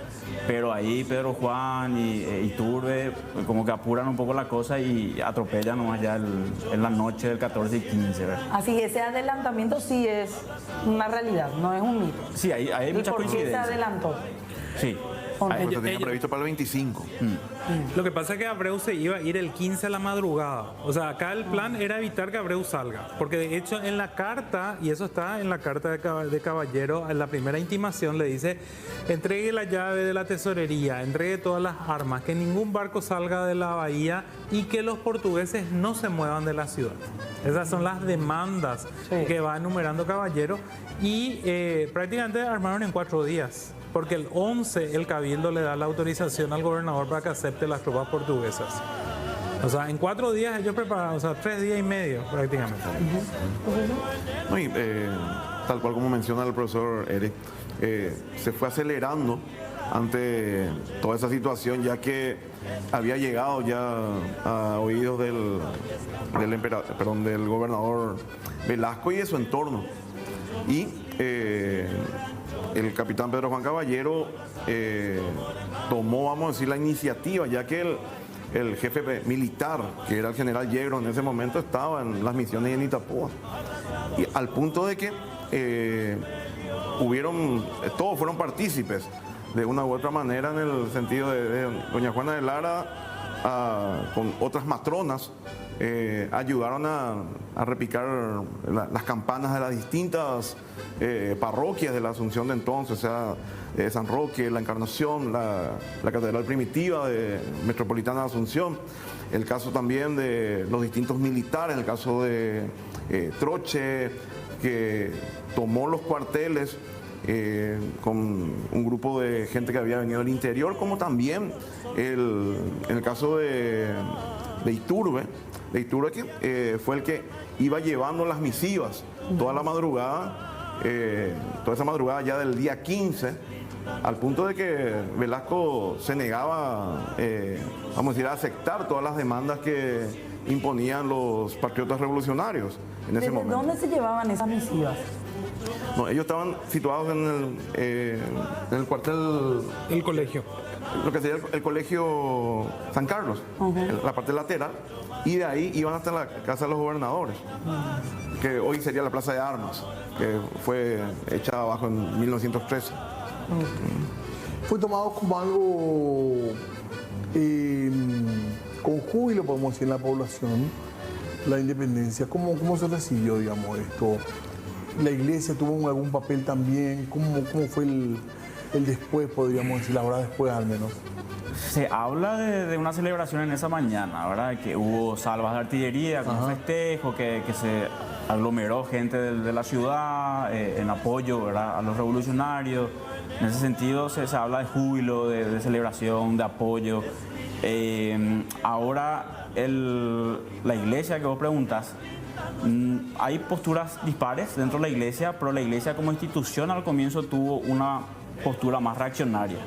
Pero ahí Pedro Juan y Iturbe como que apuran un poco la cosa y atropellan nomás ya en la noche del 14 y 15. ¿verdad? Así que ese adelantamiento sí es una realidad, no es un mito. Sí, hay muchas coincidencias. ¿Por qué se adelantó? Sí. Porque tenía previsto para el 25. Lo que pasa es que Abreu se iba a ir el 15 a la madrugada. O sea, acá el plan era evitar que Abreu salga. Porque de hecho en la carta, y eso está en la carta de Caballero, en la primera intimación le dice: entregue la llave de la tesorería, entregue todas las armas, que ningún barco salga de la bahía y que los portugueses no se muevan de la ciudad. Esas son las demandas que va enumerando Caballero y prácticamente armaron en 4 días. Porque el 11 el Cabildo le da la autorización al gobernador para que acepte las tropas portuguesas. O sea, en 4 días ellos prepararon, o sea, 3 días y medio prácticamente. No, y, tal cual como menciona el profesor Eric, se fue acelerando ante toda esa situación, ya que había llegado ya a oídos del gobernador Velasco y de su entorno. Y el capitán Pedro Juan Caballero tomó, vamos a decir, la iniciativa, ya que el jefe militar, que era el general Yegros en ese momento, estaba en las misiones en Itapúa. Y al punto de que todos fueron partícipes de una u otra manera, en el sentido de doña Juana de Lara con otras matronas ayudaron a repicar las campanas de las distintas parroquias de la Asunción de entonces, o sea, San Roque, la Encarnación, la Catedral Primitiva Metropolitana de Asunción, el caso también de los distintos militares, el caso de Troche, que tomó los cuarteles con un grupo de gente que había venido del interior, como también en el caso de Iturbe, que fue el que iba llevando las misivas toda la madrugada, toda esa madrugada ya del día 15, al punto de que Velasco se negaba, vamos a decir, a aceptar todas las demandas que imponían los patriotas revolucionarios en ese momento. ¿Desde dónde se llevaban esas misivas? No, ellos estaban situados en el cuartel... El colegio. Lo que sería el colegio San Carlos, la parte lateral, y de ahí iban hasta la casa de los gobernadores, que hoy sería la Plaza de Armas, que fue hecha abajo en 1913. Fue tomado como algo con júbilo, podemos decir, en la población, la independencia. ¿Cómo se recibió, digamos, esto? ¿La iglesia tuvo algún papel también? ¿Cómo fue el después, podríamos decir, la hora después al menos? Se habla de una celebración en esa mañana, ¿verdad? Que hubo salvas de artillería con un festejo, que se aglomeró gente de la ciudad en apoyo, ¿verdad?, a los revolucionarios. En ese sentido se habla de júbilo, de celebración, de apoyo. Ahora la iglesia que vos preguntas, hay posturas dispares dentro de la iglesia, pero la iglesia como institución al comienzo tuvo una postura más reaccionaria,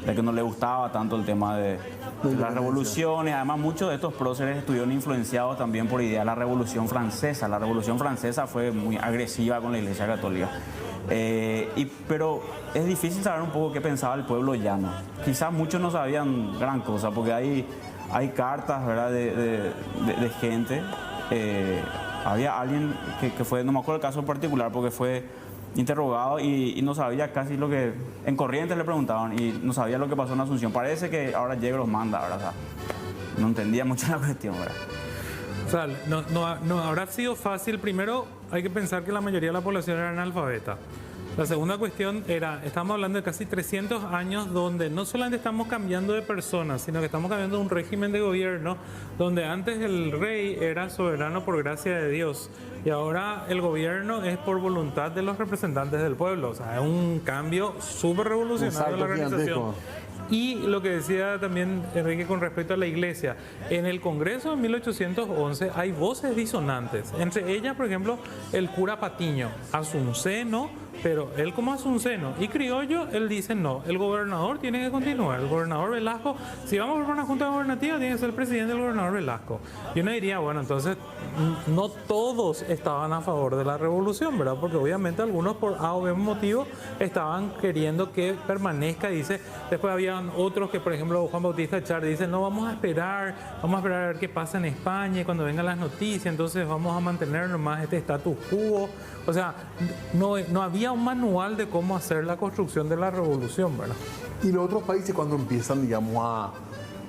de que no le gustaba tanto el tema de las revoluciones. Además, muchos de estos próceres estuvieron influenciados también por ideas de la Revolución Francesa. La Revolución Francesa fue muy agresiva con la Iglesia Católica. Pero es difícil saber un poco qué pensaba el pueblo llano. Quizás muchos no sabían gran cosa, porque hay cartas, ¿verdad?, de gente. Había alguien que fue, no me acuerdo el caso en particular, porque fue interrogado y no sabía casi lo que... En Corrientes le preguntaban y no sabía lo que pasó en Asunción. Parece que ahora Diego los manda, ¿verdad? O sea, no entendía mucho la cuestión, ¿verdad? O sea, no habrá sido fácil. Primero, hay que pensar que la mayoría de la población era analfabeta. La segunda cuestión era, estamos hablando de casi 300 años donde no solamente estamos cambiando de personas, sino que estamos cambiando de un régimen de gobierno donde antes el rey era soberano por gracia de Dios y ahora el gobierno es por voluntad de los representantes del pueblo. O sea, es un cambio súper revolucionario de la organización. Y lo que decía también Enrique con respecto a la iglesia, en el Congreso de 1811 hay voces disonantes, entre ellas, por ejemplo, el cura Patiño, asunceno, pero él como asunceno y criollo, él dice no, el gobernador tiene que continuar, el gobernador Velasco, si vamos a formar una junta gobernativa, tiene que ser el presidente del gobernador Velasco. Y uno diría, bueno, entonces no todos estaban a favor de la revolución, ¿verdad? Porque obviamente algunos por A o B motivo estaban queriendo que permanezca, dice, después había otros que, por ejemplo, Juan Bautista Echar dice, no, vamos a esperar a ver qué pasa en España y cuando vengan las noticias, entonces vamos a mantener nomás este status quo. O sea, no había un manual de cómo hacer la construcción de la revolución, ¿verdad? Y los otros países cuando empiezan, digamos,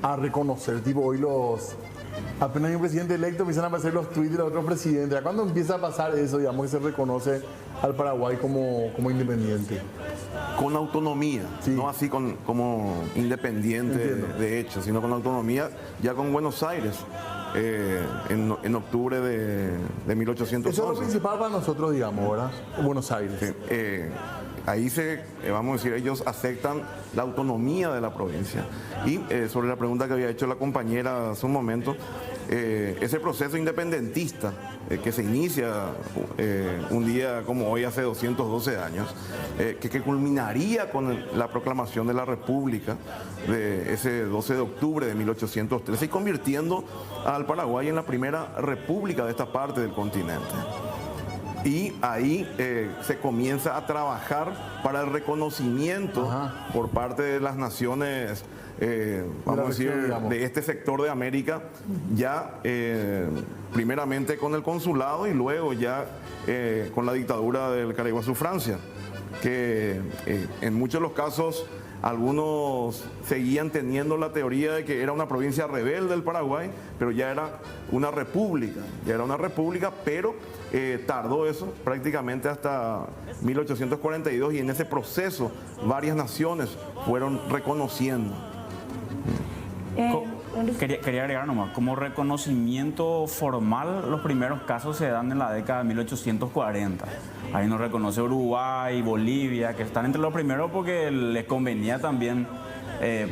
a reconocer, tipo hoy apenas hay un presidente electo, empiezan a aparecer los tweets de los otros presidentes. ¿Cuándo empieza a pasar eso, digamos, que se reconoce al Paraguay como independiente? Con autonomía, sí. No así como independiente de hecho, sino con autonomía ya con Buenos Aires en octubre de 1811. Eso es lo principal para nosotros, digamos, ¿verdad? Buenos Aires. Sí, ahí vamos a decir, ellos aceptan la autonomía de la provincia. Y sobre la pregunta que había hecho la compañera hace un momento, ese proceso independentista que se inicia un día como hoy hace 212 años, que culminaría con la proclamación de la República de ese 12 de octubre de 1813 y convirtiendo al Paraguay en la primera república de esta parte del continente. Y ahí se comienza a trabajar para el reconocimiento por parte de las naciones, vamos a decir, de este sector de América, ya primeramente con el consulado y luego ya con la dictadura del Caraguazú, Francia, que en muchos de los casos algunos seguían teniendo la teoría de que era una provincia rebelde del Paraguay, pero ya era una república, pero tardó eso prácticamente hasta 1842 y en ese proceso varias naciones fueron reconociendo. Quería agregar nomás, como reconocimiento formal, los primeros casos se dan en la década de 1840. Ahí nos reconoce Uruguay, Bolivia, que están entre los primeros porque les convenía también,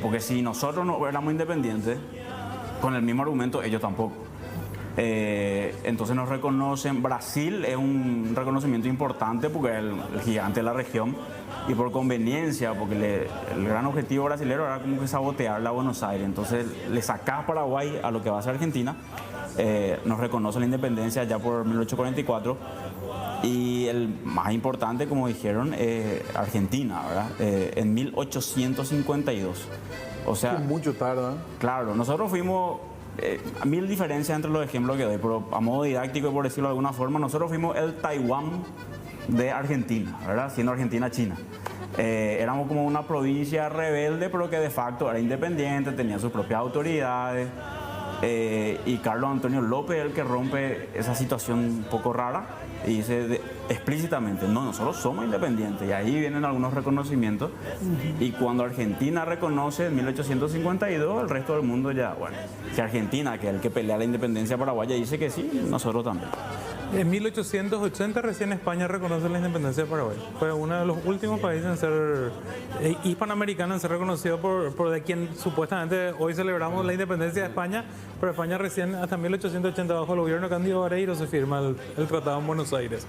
porque si nosotros no éramos independientes, con el mismo argumento, ellos tampoco. Entonces nos reconocen. Brasil es un reconocimiento importante porque es el gigante de la región y por conveniencia, porque el gran objetivo brasileño era como que sabotearla a Buenos Aires. Entonces le sacás Paraguay a lo que va a ser Argentina, nos reconoce la independencia ya por 1844 y el más importante, como dijeron, Argentina, ¿verdad? En 1852. O sea, mucho tarda. Claro, nosotros fuimos... mil diferencias entre los ejemplos que doy, pero a modo didáctico, por decirlo de alguna forma, nosotros fuimos el Taiwán de Argentina, ¿verdad? Siendo Argentina China. Éramos como una provincia rebelde, pero que de facto era independiente, tenía sus propias autoridades. Y Carlos Antonio López es el que rompe esa situación un poco rara y dice explícitamente, no, nosotros somos independientes. Y ahí vienen algunos reconocimientos. Y cuando Argentina reconoce en 1852, el resto del mundo ya, bueno, si Argentina, que es el que pelea la independencia paraguaya, dice que sí, nosotros también. En 1880 recién España reconoce la independencia de Paraguay. Fue uno de los últimos países en ser hispanoamericanos en ser reconocido por de quien supuestamente hoy celebramos la independencia de España, pero España recién hasta 1880 bajo el gobierno de Cándido Vareiro se firma el tratado en Buenos Aires.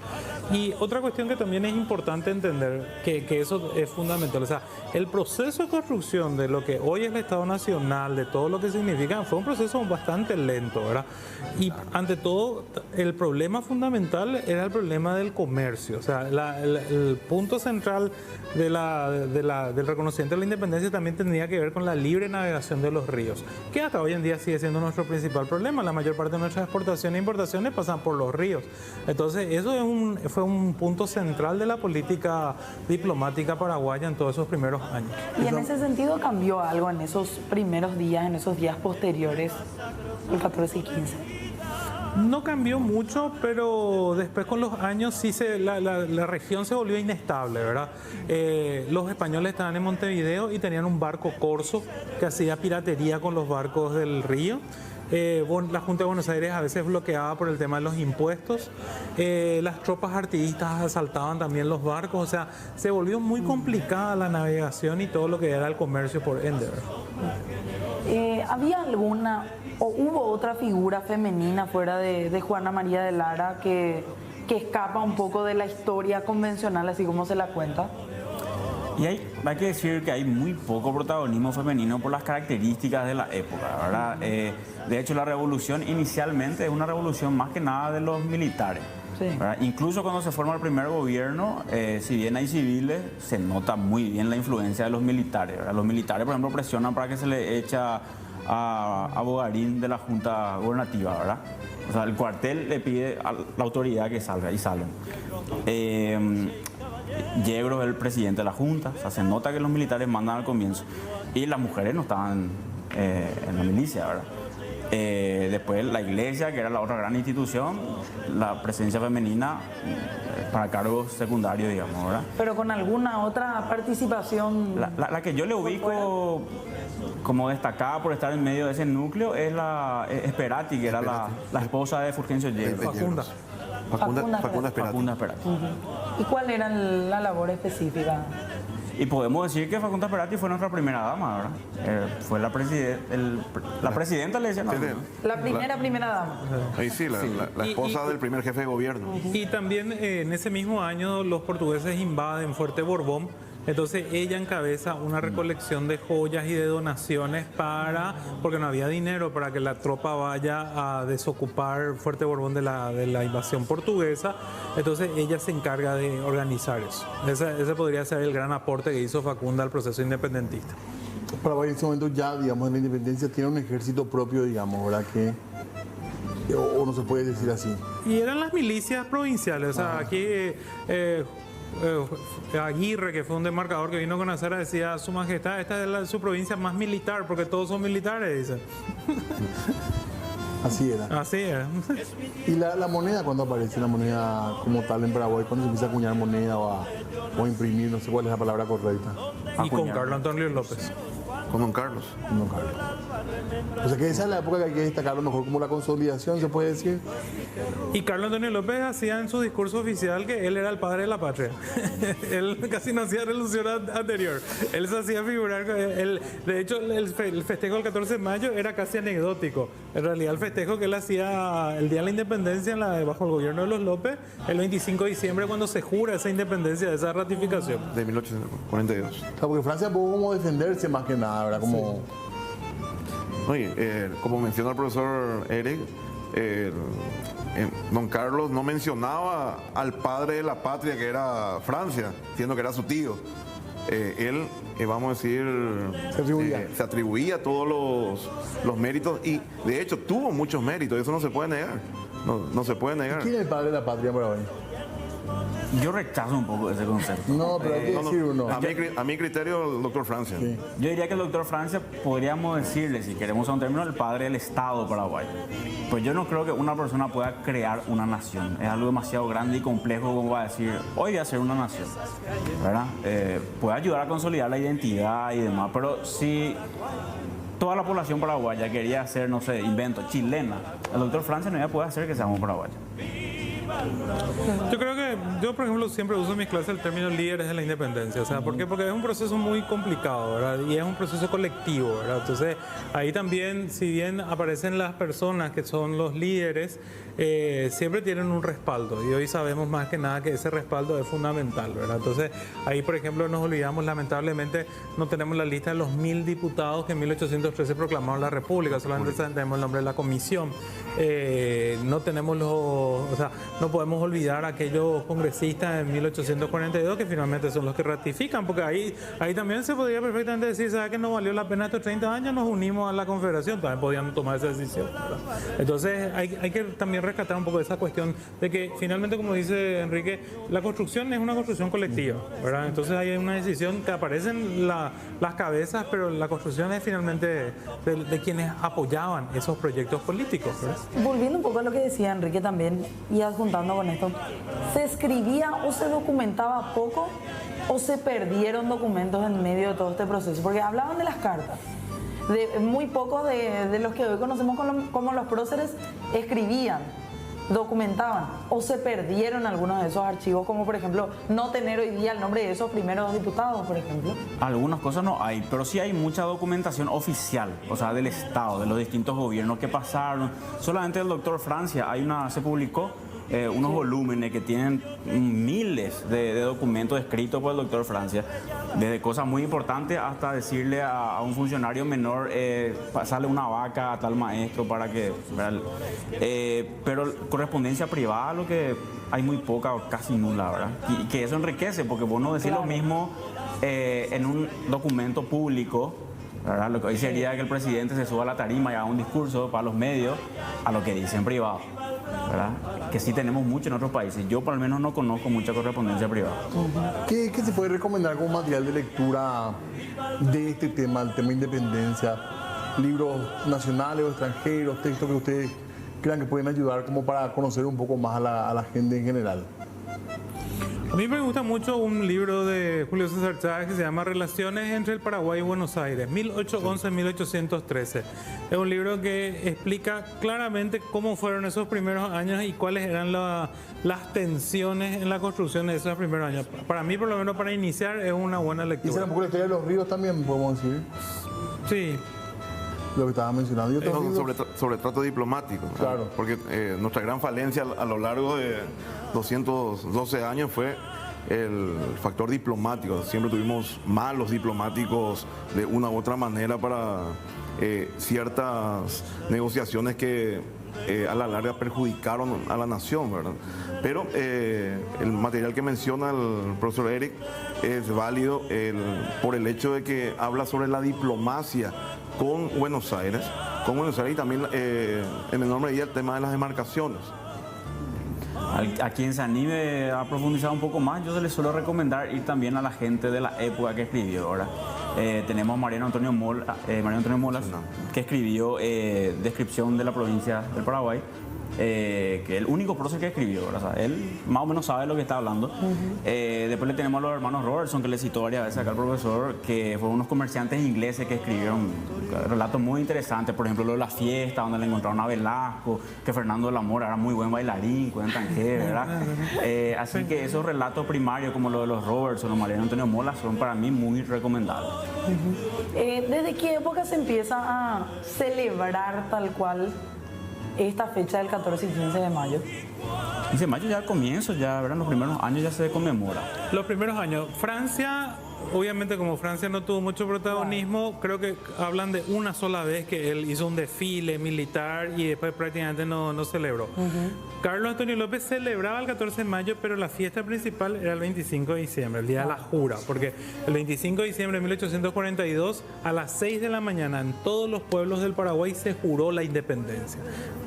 Y otra cuestión que también es importante entender, que eso es fundamental, o sea, el proceso de construcción de lo que hoy es el Estado Nacional, de todo lo que significa, fue un proceso bastante lento, ¿verdad? Y ante todo, el problema fundamental era el problema del comercio. O sea, el punto central del reconocimiento de la independencia también tendría que ver con la libre navegación de los ríos, que hasta hoy en día sigue siendo nuestro principal problema. La mayor parte de nuestras exportaciones e importaciones pasan por los ríos. Entonces, eso fue un punto central de la política diplomática paraguaya en todos esos primeros años. Y en ese sentido cambió algo en esos primeros días, en esos días posteriores, el 14 y 15. No cambió mucho, pero después con los años sí la región se volvió inestable, ¿verdad? Los españoles estaban en Montevideo y tenían un barco corso que hacía piratería con los barcos del río. La Junta de Buenos Aires a veces bloqueaba por el tema de los impuestos. Las tropas artiguistas asaltaban también los barcos. O sea, se volvió muy complicada la navegación y todo lo que era el comercio por ende. ¿Había alguna o hubo otra figura femenina fuera de Juana María de Lara que escapa un poco de la historia convencional, así como se la cuenta? Y hay que decir que hay muy poco protagonismo femenino por las características de la época, ¿verdad? De hecho, la revolución inicialmente es una revolución más que nada de los militares. Sí. Incluso cuando se forma el primer gobierno, si bien hay civiles, se nota muy bien la influencia de los militares, ¿verdad? Los militares, por ejemplo, presionan para que se le echa a Bogarín de la Junta Gubernativa, ¿verdad? O sea, el cuartel le pide a la autoridad que salga y salen. Yegros es el presidente de la Junta, o sea, se nota que los militares mandan al comienzo. Y las mujeres no estaban en la milicia, ¿verdad? Después la iglesia, que era la otra gran institución, la presencia femenina para cargos secundarios, digamos, ¿verdad? Pero con alguna otra participación. La que yo le ubico como destacada por estar en medio de ese núcleo es la Esperati, que era la esposa de Fulgencio Yegros. Facunda Esperati. ¿Y cuál era la labor específica? Y podemos decir que Facunda Esperati fue nuestra primera dama, ¿verdad? Fue la presidenta, le decían. La primera dama. Ahí sí, la esposa del primer jefe de gobierno. Y también en ese mismo año los portugueses invaden Fuerte Borbón. Entonces ella encabeza una recolección de joyas y de donaciones porque no había dinero para que la tropa vaya a desocupar Fuerte Borbón de la invasión portuguesa. Entonces ella se encarga de organizar eso. Ese podría ser el gran aporte que hizo Facunda al proceso independentista. Paraguay en ese momento ya, digamos, en la independencia tiene un ejército propio, digamos, ¿verdad? O no se puede decir así. Y eran las milicias provinciales. O sea, aquí Aguirre, que fue un demarcador que vino con Azara, decía: Su Majestad, esta es su provincia más militar, porque todos son militares, dice. Así era. Así era. ¿Y la moneda cuándo aparece? La moneda como tal en Paraguay, ¿cuándo se empieza a acuñar moneda o a imprimir? No sé cuál es la palabra correcta. Y con Carlos Antonio López. Con Don Carlos. Don Carlos. O sea que esa es la época que hay que destacar, a lo mejor como la consolidación, se puede decir. Y Carlos Antonio López hacía en su discurso oficial que él era el padre de la patria. Él casi no hacía revolución anterior. Él se hacía figurar. De hecho, el festejo del 14 de mayo era casi anecdótico. En realidad, el festejo que él hacía el día de la independencia bajo el gobierno de los López, el 25 de diciembre, cuando se jura esa independencia, esa ratificación. De 1842. O sea, porque Francia pudo como defenderse más que nada, ¿verdad? Como... Sí. Oye, como menciona el profesor Eric, Don Carlos no mencionaba al padre de la patria, que era Francia, siendo que era su tío. Él, vamos a decir, se atribuía todos los méritos y de hecho tuvo muchos méritos, eso no se puede negar. No se puede negar. ¿Quién es el padre de la patria para hoy? Yo rechazo un poco ese concepto. No, pero hay que decir uno. A mi criterio, el doctor Francia. Sí. Yo diría que el doctor Francia podríamos decirle, si queremos usar un término, el padre del Estado paraguayo. Pues yo no creo que una persona pueda crear una nación. Es algo demasiado grande y complejo como para decir, hoy voy a ser una nación, ¿verdad? Puede ayudar a consolidar la identidad y demás, pero si toda la población paraguaya quería hacer, no sé, invento, chilena, el doctor Francia no iba a poder hacer que seamos paraguayos. Yo creo que yo, por ejemplo, siempre uso en mis clases el término líderes de la independencia. O sea, ¿por qué? Porque es un proceso muy complicado, ¿verdad? Y es un proceso colectivo, ¿verdad? Entonces, ahí también, si bien aparecen las personas que son los líderes, siempre tienen un respaldo. Y hoy sabemos más que nada que ese respaldo es fundamental, ¿verdad? Entonces, ahí, por ejemplo, nos olvidamos, lamentablemente, no tenemos la lista de los 1000 diputados que en 1813 proclamaron la República, solamente tenemos el nombre de la comisión. No tenemos o sea, no podemos olvidar a aquellos congresistas en 1842 que finalmente son los que ratifican, porque ahí también se podría perfectamente decir, ¿sabes que no valió la pena estos 30 años? Nos unimos a la Confederación, también podían tomar esa decisión, ¿verdad? Entonces hay que también rescatar un poco esa cuestión de que finalmente, como dice Enrique, la construcción es una construcción colectiva, ¿verdad? Entonces hay una decisión que aparecen las cabezas, pero la construcción es finalmente de quienes apoyaban esos proyectos políticos, ¿verdad? Volviendo un poco a lo que decía Enrique también, y adjuntando con esto, ¿se escribía o se documentaba poco o se perdieron documentos en medio de todo este proceso? Porque hablaban de las cartas. Muy pocos de los que hoy conocemos como los próceres escribían, documentaban, o se perdieron algunos de esos archivos, como por ejemplo no tener hoy día el nombre de esos primeros diputados, por ejemplo. Algunas cosas no hay, pero sí hay mucha documentación oficial, o sea, del Estado, de los distintos gobiernos que pasaron. Solamente el doctor Francia, se publicó unos volúmenes que tienen miles de documentos escritos por el doctor Francia, desde cosas muy importantes hasta decirle a un funcionario menor, pasarle una vaca a tal maestro para que... pero correspondencia privada, lo que hay muy poca o casi nula, ¿verdad? Y que eso enriquece, porque vos no decís lo mismo en un documento público, ¿verdad? Lo que hoy sería que el presidente se suba a la tarima y haga un discurso para los medios, a lo que dice en privado, ¿verdad? Que sí tenemos mucho en otros países. Yo por lo menos no conozco mucha correspondencia privada. ¿Qué se puede recomendar como material de lectura de este tema, el tema de independencia? Libros nacionales o extranjeros, textos que ustedes crean que pueden ayudar como para conocer un poco más a la gente en general. A mí me gusta mucho un libro de Julio César Chávez que se llama Relaciones entre el Paraguay y Buenos Aires, 1811-1813. Es un libro que explica claramente cómo fueron esos primeros años y cuáles eran las tensiones en la construcción de esos primeros años. Para mí, por lo menos para iniciar, es una buena lectura. ¿Y será un poco la historia de los ríos también, podemos decir? Sí. Lo que estaba mencionando. Sobre trato diplomático, claro. ¿Sabes? Porque nuestra gran falencia a lo largo de 212 años fue el factor diplomático. Siempre tuvimos malos diplomáticos de una u otra manera para ciertas negociaciones que a la larga perjudicaron a la nación, ¿verdad? Pero el material que menciona el profesor Eric es válido por el hecho de que habla sobre la diplomacia con Buenos Aires y también en enorme medida el tema de las demarcaciones. A quien se anime a profundizar un poco más, yo se les suelo recomendar ir también a la gente de la época que escribió, ¿verdad? Tenemos a Mariano Antonio Molas, que escribió Descripción de la provincia del Paraguay, que es el único prócer que escribió, ¿verdad? O sea, él más o menos sabe lo que está hablando. Después le tenemos a los hermanos Robertson, que le citó varias veces acá al profesor, que fueron unos comerciantes ingleses que escribieron relatos muy interesantes, por ejemplo lo de la fiesta, donde le encontraron a Velasco, que Fernando de la Mora era muy buen bailarín, cuentan que, ¿verdad? Así que esos relatos primarios como lo de los Robertson o Mariano Antonio Mola son para mí muy recomendables. ¿Desde qué época se empieza a celebrar tal cual esta fecha del 14 y 15 de mayo? 15 de mayo ya al comienzo, ya verán, los primeros años ya se conmemora. Los primeros años. Francia, obviamente como Francia no tuvo mucho protagonismo, creo que hablan de una sola vez que él hizo un desfile militar y después prácticamente no celebró. Carlos Antonio López celebraba el 14 de mayo, pero la fiesta principal era el 25 de diciembre, el día de la jura, porque el 25 de diciembre de 1842 a las 6 de la mañana en todos los pueblos del Paraguay se juró la independencia,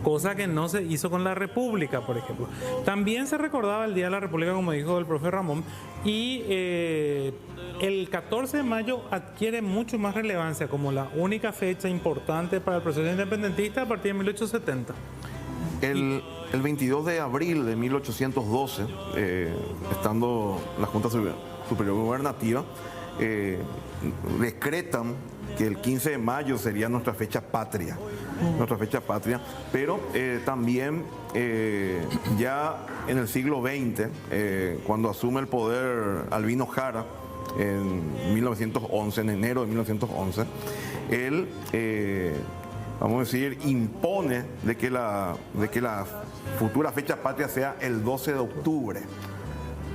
cosa que no se hizo con la República, por ejemplo. También se recordaba el Día de la República, como dijo el profe Ramón, y el 14 de mayo adquiere mucho más relevancia como la única fecha importante para el proceso independentista a partir de 1870. El 22 de abril de 1812, estando la Junta Superior Gubernativa, decretan que el 15 de mayo sería nuestra fecha patria, pero también ya en el siglo XX, cuando asume el poder Albino Jara, en 1911, en enero de 1911, él, vamos a decir, impone de que la futura fecha patria sea el 12 de octubre.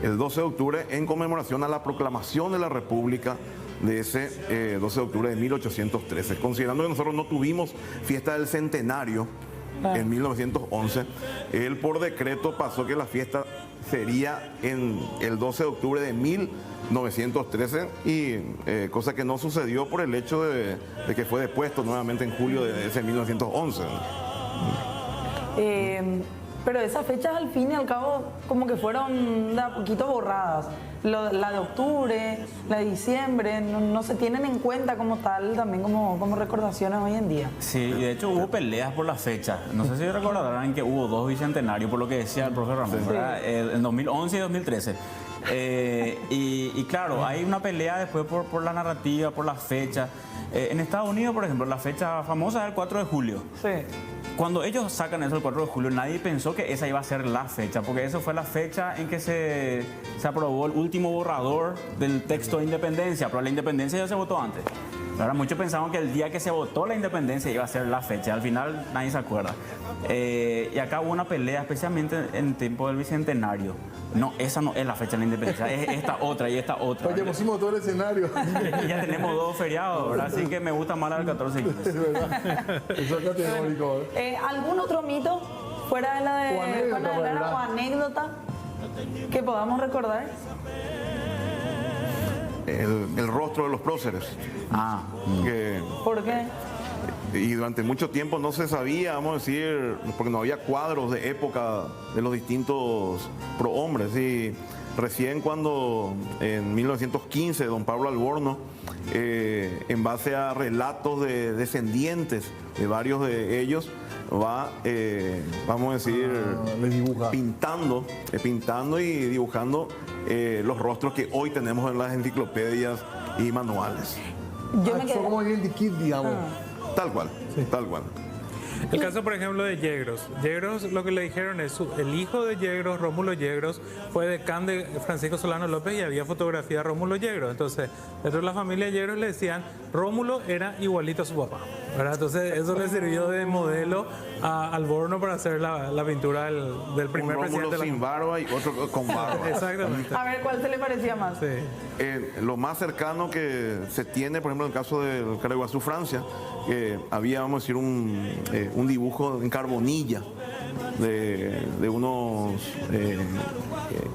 El 12 de octubre en conmemoración a la proclamación de la República de ese 12 de octubre de 1813. Considerando que nosotros no tuvimos fiesta del centenario en 1911, él por decreto pasó que la fiesta sería en el 12 de octubre de 1913 y cosa que no sucedió por el hecho de que fue depuesto nuevamente en julio de ese 1911. Pero esas fechas al fin y al cabo como que fueron de a poquito borradas. La de octubre, la de diciembre, no se tienen en cuenta como tal, también como recordaciones hoy en día. Sí, y de hecho hubo peleas por las fechas. No sé si recordarán que hubo 2 bicentenarios, por lo que decía el profe Ramón, ¿verdad? En 2011 y 2013. Y claro, hay una pelea después por la narrativa, por las fechas. En Estados Unidos, por ejemplo, la fecha famosa es el 4 de julio. Sí. Cuando ellos sacan eso el 4 de julio, nadie pensó que esa iba a ser la fecha, porque esa fue la fecha en que se aprobó el último borrador del texto de independencia, pero la independencia ya se votó antes. Ahora muchos pensaban que el día que se votó la independencia iba a ser la fecha, al final nadie se acuerda. Y acá hubo una pelea, especialmente en tiempo del bicentenario. No, esa no es la fecha de la independencia, es esta otra y esta otra. Oye, pusimos todo el escenario. Y ya tenemos 2 feriados, ¿verdad? Así que me gusta más la del 14 y 15. Es verdad. Eso es categórico. ¿Algún otro mito fuera de la de o anécdota que podamos recordar? El rostro de los próceres. ¿Por qué? Y durante mucho tiempo no se sabía, vamos a decir, porque no había cuadros de época de los distintos prohombres. Y recién cuando en 1915 don Pablo Alborno, en base a relatos de descendientes de varios de ellos, va, vamos a decir, pintando y dibujando los rostros que hoy tenemos en las enciclopedias y manuales. Son como identikit, digamos. Tal cual, tal cual. El caso, por ejemplo, de Yegros. Yegros, lo que le dijeron es, el hijo de Yegros, Rómulo Yegros, fue decán de Francisco Solano López y había fotografía de Rómulo Yegros. Entonces, dentro de la familia Yegros le decían, Rómulo era igualito a su papá, ¿verdad? Entonces, eso le sirvió de modelo a Alborno para hacer la pintura del primer presidente. Rómulo sin barba y otro con barba. Exactamente. A ver, ¿cuál se le parecía más? Sí. Lo más cercano que se tiene, por ejemplo, en el caso del Caraguazú, Francia, había, vamos a decir, un dibujo en carbonilla de unos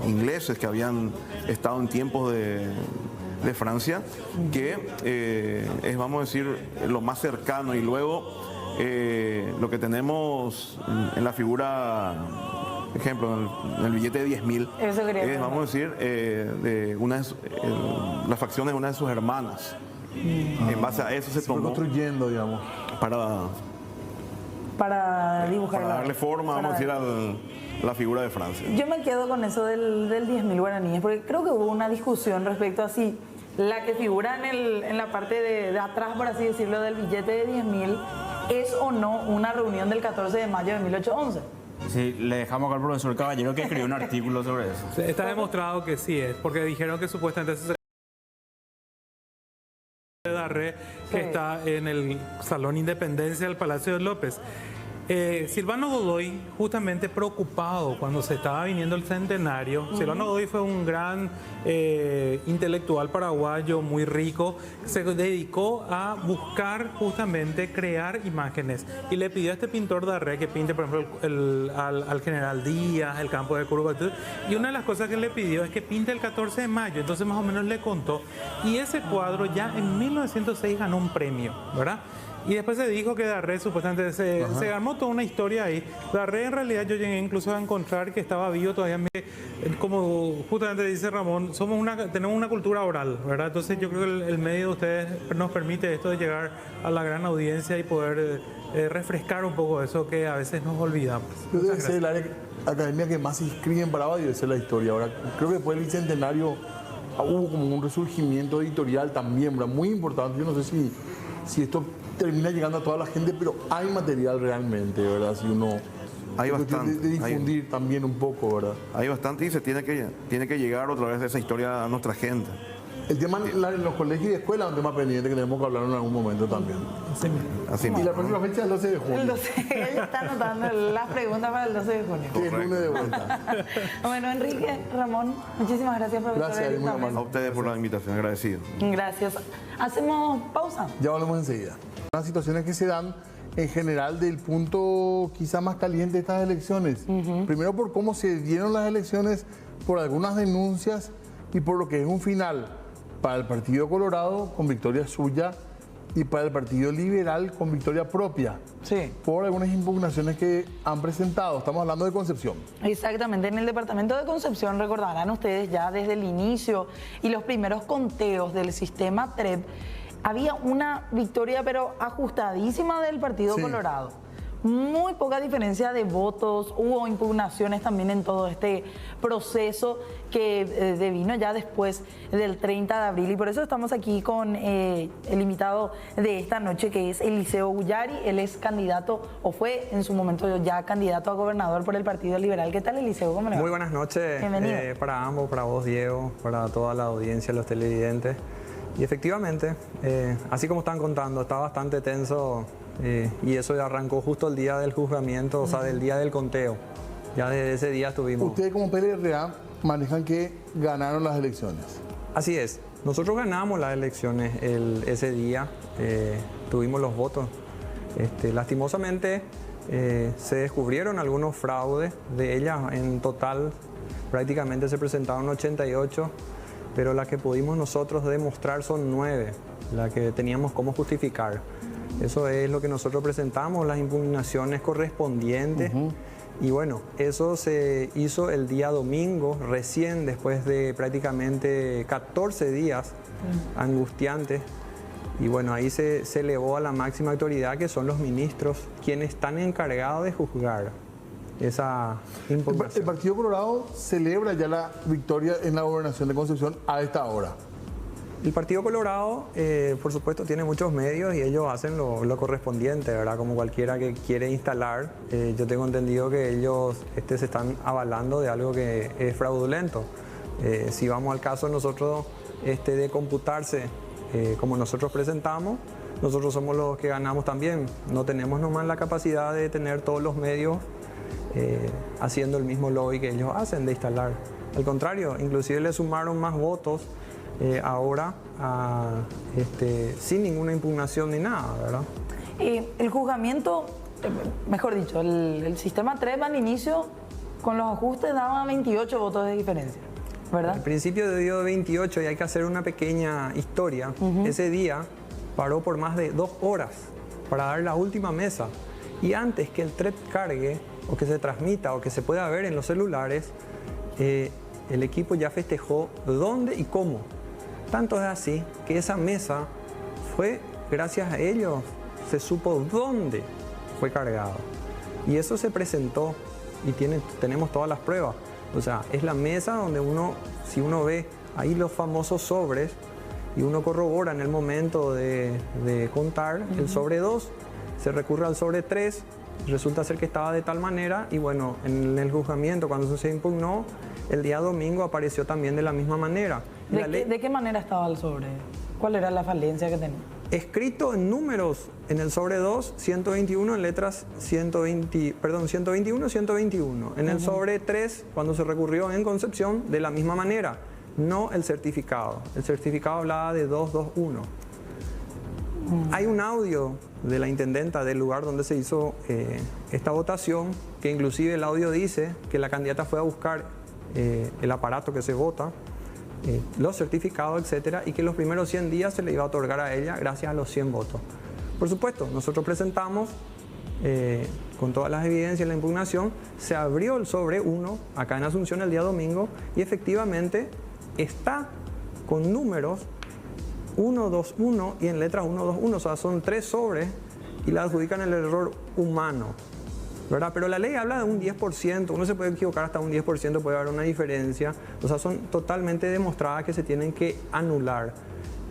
ingleses que habían estado en tiempos de Francia, que es, vamos a decir, lo más cercano. Y luego lo que tenemos en la figura, por ejemplo, en el billete de 10.000, vamos a decir, las facciones de una de sus hermanas. En base a eso se tomó construyendo, digamos, para dibujar, para darle forma, vamos a decir, a la figura de Francia. Yo me quedo con eso del 10.000 guaraníes, porque creo que hubo una discusión respecto a si la que figura en la parte de atrás, por así decirlo, del billete de 10.000 es o no una reunión del 14 de mayo de 1811. Sí, le dejamos al profesor Caballero que escribió un artículo sobre eso. Está demostrado que sí es, porque dijeron que supuestamente se de Darré, que está en el Salón Independencia del Palacio de López. Silvano Godoy, justamente preocupado cuando se estaba viniendo el centenario, Silvano Godoy fue un gran intelectual paraguayo, muy rico, se dedicó a buscar justamente crear imágenes y le pidió a este pintor Darré que pinte, por ejemplo, al general Díaz, el campo de Curubatú, y una de las cosas que le pidió es que pinte el 14 de mayo, entonces más o menos le contó, y ese cuadro ya en 1906 ganó un premio, ¿verdad? Y después se dijo que Darré supuestamente se armó toda una historia ahí. Darré en realidad yo llegué incluso a encontrar que estaba vivo todavía. Como justamente dice Ramón, tenemos una cultura oral, ¿verdad? Entonces yo creo que el medio de ustedes nos permite esto de llegar a la gran audiencia y poder refrescar un poco eso que a veces nos olvidamos. Debe ser el área academia que más se inscribe en Paraguay, debe ser la historia. Ahora, creo que después del bicentenario hubo como un resurgimiento editorial también, ¿verdad? Muy importante. Yo no sé si si esto termina llegando a toda la gente, pero hay material realmente, ¿verdad? Si uno... Hay bastante. De difundir también un poco, ¿verdad? Hay bastante y se tiene que llegar otra vez esa historia a nuestra gente. El tema en los colegios y escuelas es un tema pendiente que tenemos que hablar en algún momento también. Así Y la próxima fecha es el 12 de junio. El 12, él está anotando las preguntas para el 12 de junio. Que es lunes de vuelta. Bueno, Enrique, Ramón, muchísimas gracias por Gracias, muy amable. A ustedes por la invitación, agradecido. Gracias. Hacemos pausa. Ya volvemos enseguida. Las situaciones que se dan en general del punto quizá más caliente de estas elecciones. Primero por cómo se dieron las elecciones, por algunas denuncias y por lo que es un final para el Partido Colorado con victoria suya y para el Partido Liberal con victoria propia. Sí. Por algunas impugnaciones que han presentado. Estamos hablando de Concepción. Exactamente, en el departamento de Concepción, recordarán ustedes ya desde el inicio y los primeros conteos del sistema TREP, había una victoria pero ajustadísima del Partido Colorado. Muy poca diferencia de votos, hubo impugnaciones también en todo este proceso que devino ya después del 30 de abril y por eso estamos aquí con el invitado de esta noche que es Eliseo Ullari. Él es candidato o fue en su momento ya candidato a gobernador por el Partido Liberal. ¿Qué tal, Eliseo? ¿Cómo le va? Muy buenas noches. Bienvenido. Para ambos, para vos, Diego, para toda la audiencia, los televidentes. Y efectivamente, así como están contando, está bastante tenso y eso ya arrancó justo el día del juzgamiento, o sea, del día del conteo. Ya desde ese día estuvimos... Ustedes como PLRA manejan que ganaron las elecciones. Así es. Nosotros ganamos las elecciones ese día, tuvimos los votos. Lastimosamente se descubrieron algunos fraudes de ellas. En total prácticamente se presentaron 88, pero las que pudimos nosotros demostrar son 9, las que teníamos cómo justificar. Eso es lo que nosotros presentamos, las impugnaciones correspondientes. Y bueno, eso se hizo el día domingo, recién después de prácticamente 14 días angustiantes. Y bueno, ahí se elevó a la máxima autoridad, que son los ministros, quienes están encargados de juzgar esa impugnación. El Partido Colorado celebra ya la victoria en la gobernación de Concepción a esta hora. El Partido Colorado, por supuesto, tiene muchos medios y ellos hacen lo correspondiente, ¿verdad? Como cualquiera que quiere instalar. Yo tengo entendido que ellos se están avalando de algo que es fraudulento. Si vamos al caso nosotros de computarse como nosotros presentamos, nosotros somos los que ganamos también. No tenemos nomás la capacidad de tener todos los medios haciendo el mismo lobby que ellos hacen de instalar. Al contrario, inclusive le sumaron más votos ahora sin ninguna impugnación ni nada, ¿verdad? El juzgamiento, mejor dicho, el sistema TREP al inicio con los ajustes daba 28 votos de diferencia, ¿verdad? Al principio dio 28 y hay que hacer una pequeña historia. Ese día paró por más de 2 horas para dar la última mesa y antes que el TREP cargue o que se transmita o que se pueda ver en los celulares, el equipo ya festejó dónde y cómo. Tanto es así que esa mesa fue, gracias a ellos, se supo dónde fue cargado. Y eso se presentó y tenemos todas las pruebas. O sea, es la mesa donde si uno ve ahí los famosos sobres y uno corrobora en el momento de contar el sobre 2, se recurre al sobre 3, resulta ser que estaba de tal manera y bueno, en el juzgamiento cuando eso se impugnó, el día domingo apareció también de la misma manera. ¿De qué manera estaba el sobre? ¿Cuál era la falencia que tenía? Escrito en números, en el sobre 2, 121, en letras 121, 121. En el sobre 3, cuando se recurrió en Concepción, de la misma manera, no el certificado. El certificado hablaba de 221. Hay un audio de la intendenta del lugar donde se hizo esta votación, que inclusive el audio dice que la candidata fue a buscar el aparato que se vota, los certificados, etcétera, y que los primeros 100 días se le iba a otorgar a ella gracias a los 100 votos. Por supuesto, nosotros presentamos con todas las evidencias la impugnación, se abrió el sobre 1 acá en Asunción el día domingo y efectivamente está con números 121 y en letras 121, o sea, son 3 sobres y la adjudican el error humano, ¿verdad? Pero la ley habla de un 10%, uno se puede equivocar hasta un 10%, puede haber una diferencia, o sea, son totalmente demostradas que se tienen que anular.